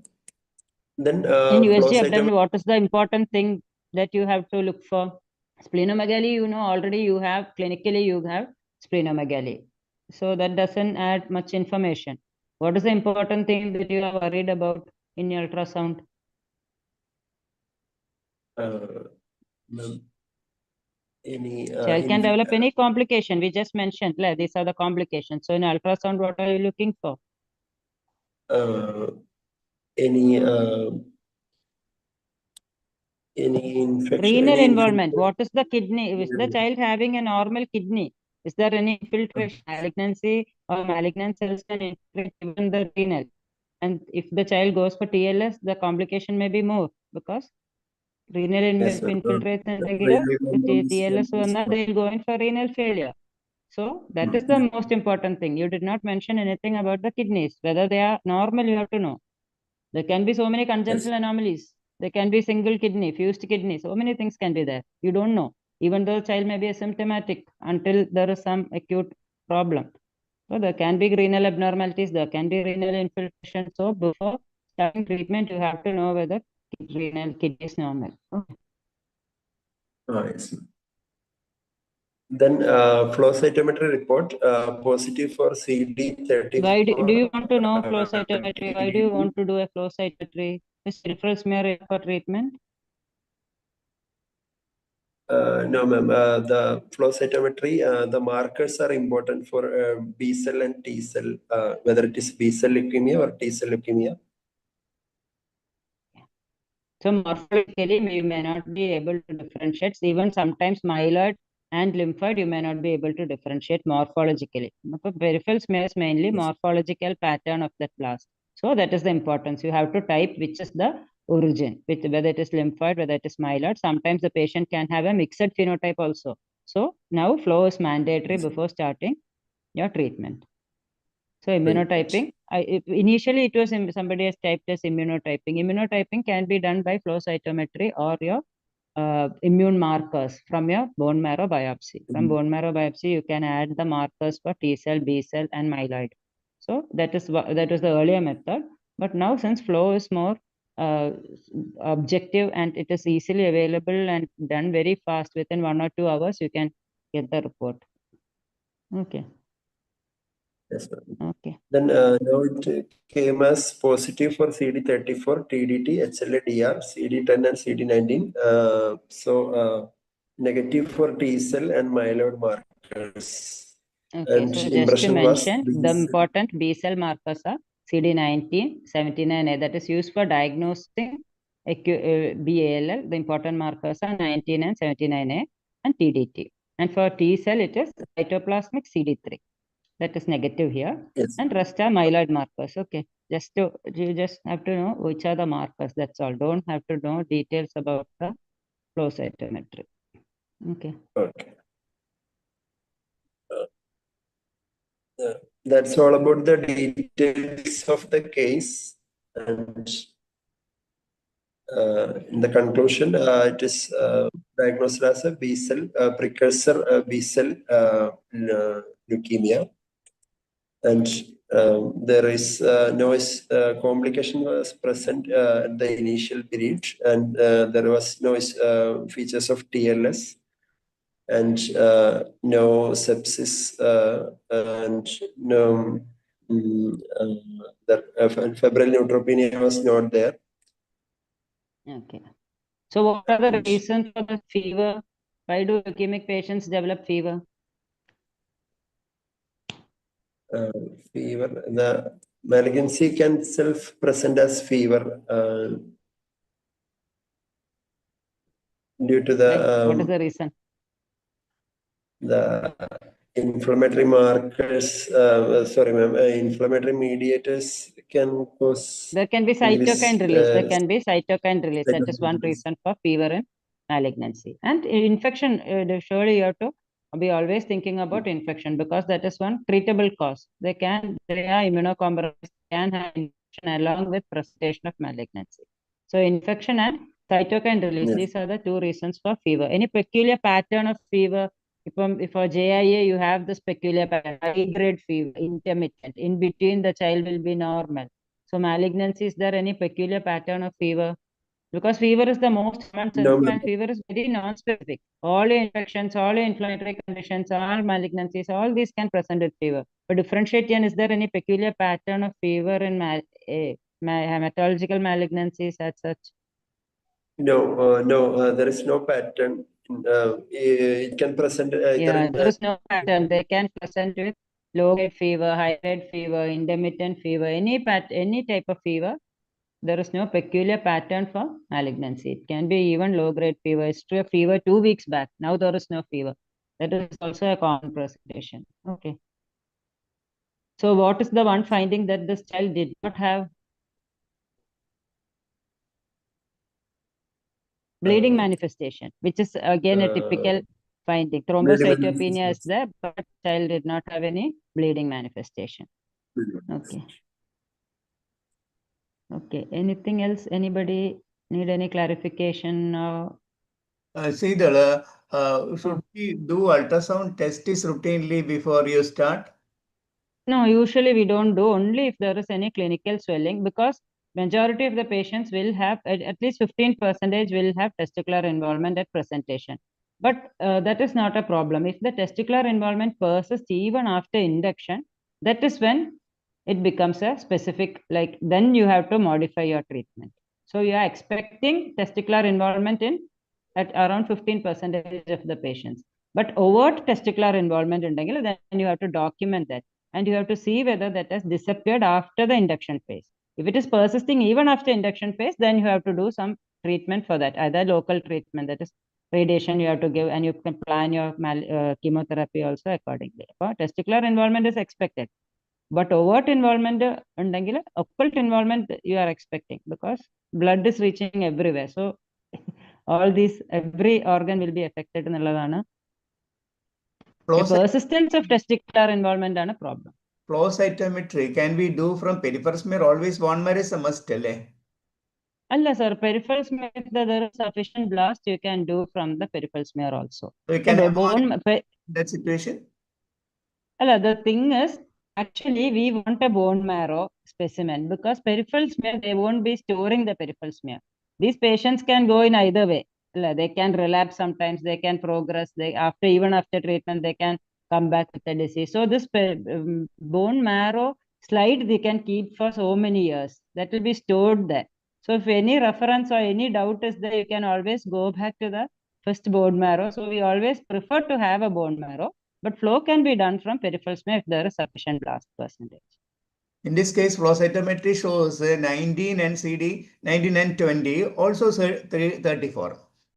Speaker 4: Then
Speaker 3: in USG abdomen, what is the important thing that you have to look for? Splenomegaly, already you have, clinically you have splenomegaly. So that doesn't add much information. What is the important thing that you are worried about in your ultrasound? Child can develop any complication. We just mentioned, these are the complications. So in ultrasound, what are you looking for?
Speaker 4: Any infection?
Speaker 3: Renal involvement. What is the kidney? Is the child having a normal kidney? Is there any infiltration, malignancy, or malignant cells can infiltrate even the renal? And if the child goes for TLS, the complication may be more because Renal
Speaker 4: Yes, ma'am.
Speaker 3: infiltration
Speaker 4: Railway
Speaker 3: TLS they'll go in for renal failure. So that is the most important thing. You did not mention anything about the kidneys, whether they are normal, you have to know. There can be so many congenital anomalies. There can be single kidney, fused kidney. So many things can be there. You don't know. Even though the child may be asymptomatic until there is some acute problem. So there can be renal abnormalities. There can be renal infiltration. So before starting treatment, you have to know whether renal kidney is normal. Okay.
Speaker 4: Yes. Then flow cytometry report positive for CD34.
Speaker 3: Why do you want to know flow cytometry? Why do you want to do a flow cytometry? Is referral smear for treatment?
Speaker 4: No, ma'am. The flow cytometry, the markers are important for B cell and T cell, whether it is B cell leukemia or T cell leukemia.
Speaker 3: So morphologically, you may not be able to differentiate. Even sometimes myeloid and lymphoid, you may not be able to differentiate morphologically. Peripheral smears mainly morphological pattern of that blast. So that is the importance. You have to type which is the origin, whether it is lymphoid, whether it is myeloid. Sometimes the patient can have a mixed phenotype also. So now flow is mandatory before starting your treatment. So immunotyping, initially it was somebody has typed as immunotyping. Immunotyping can be done by flow cytometry or your immune markers from your bone marrow biopsy. From bone marrow biopsy, you can add the markers for T cell, B cell, and myeloid. So that was the earlier method. But now since flow is more objective and it is easily available and done very fast within 1 or 2 hours, you can get the report. Okay.
Speaker 4: Yes, ma'am.
Speaker 3: Okay.
Speaker 4: Then now it came as positive for CD34, TDT, HLA, DR, CD10 and CD19. So negative for T cell and myeloid markers.
Speaker 3: Okay,
Speaker 4: And
Speaker 3: so just to
Speaker 4: impression was
Speaker 3: mention, the important B cell markers are CD19, 79A, that is used for diagnosing BALL. The important markers are 19 and 79A and TDT. And for T cell, it is cytoplasmic CD3. That is negative here.
Speaker 4: Yes.
Speaker 3: And rest are myeloid markers. Okay, you just have to know which are the markers. That's all. Don't have to know details about the flow cytometry. Okay.
Speaker 4: Okay. That's all about the details of the case. And in the conclusion, it is diagnosed as a B cell precursor B cell leukemia, and there is no complication was present at the initial period, and there was no features of TLS, and no sepsis, and no febrile neutropenia was not there.
Speaker 3: Okay. So what are the reasons for the fever? Why do leukemic patients develop fever?
Speaker 4: Fever, the malignancy can self-present as fever due to the
Speaker 3: What is the reason?
Speaker 4: The inflammatory markers, sorry, ma'am, inflammatory mediators can cause.
Speaker 3: There can be cytokine release. There can be cytokine release. That is one reason for fever and malignancy. And infection, surely you have to be always thinking about infection because that is one treatable cause. They are immunocompromised, can have infection along with presentation of malignancy. So infection and cytokine release, these are the two reasons for fever. Any peculiar pattern of fever? If for JIA, you have this peculiar pattern, high-grade fever, intermittent. In between, the child will be normal. So malignancy, is there any peculiar pattern of fever? Because fever is the most common symptom and fever is very non-specific. All infections, all inflammatory conditions, all malignancies, all these can present with fever. But differentiation, is there any peculiar pattern of fever in hematological malignancies as such?
Speaker 4: No, there is no pattern. It can present either.
Speaker 3: There is no pattern. They can present with low-grade fever, high-grade fever, intermittent fever, any type of fever. There is no peculiar pattern for malignancy. It can be even low-grade fever. History of fever 2 weeks back. Now there is no fever. That is also a common presentation. Okay. So what is the one finding that this child did not have? bleeding
Speaker 4: Uh,
Speaker 3: manifestation, which is again a typical finding. Thrombocytopenia is there, but child did not have any bleeding manifestation. Okay. Okay. Anything else? Anybody need any clarification?
Speaker 1: Sheethal, should we do ultrasound tests routinely before you start?
Speaker 3: No, usually we don't do, only if there is any clinical swelling, because majority of the patients will have at least 15% will have testicular involvement at presentation. But that is not a problem. If the testicular involvement persists even after induction, that is when it becomes a specific, like then you have to modify your treatment. So you are expecting testicular involvement in at around 15% of the patients. But overt testicular involvement uണ്ടെങ്കിൽ, then you have to document that. And you have to see whether that has disappeared after the induction phase. If it is persisting even after induction phase, then you have to do some treatment for that, either local treatment, that is radiation you have to give, and you can plan your chemotherapy also accordingly. Testicular involvement is expected. But overt involvement, occult involvement you are expecting, because blood is reaching everywhere. So all these, every organ will be affected. A persistence of testicular involvement is a problem.
Speaker 1: Flow cytometry can we do from peripheral smear? Always bone marrow is a must,
Speaker 3: Allah, sir, peripheral smear, if there is sufficient blast, you can do from the peripheral smear also.
Speaker 1: So you can avoid that situation?
Speaker 3: Allah, the thing is, actually, we want a bone marrow specimen, because peripheral smear, they won't be storing the peripheral smear. These patients can go in either way. They can relapse sometimes, they can progress, even after treatment, they can come back with the disease. So this bone marrow slide, they can keep for so many years. That will be stored there. So if any reference or any doubt is there, you can always go back to the first bone marrow. So we always prefer to have a bone marrow, but flow can be done from peripheral smear if there is sufficient blast percentage.
Speaker 1: In this case, flow cytometry shows 19 and CD, 19 and 20, also 34.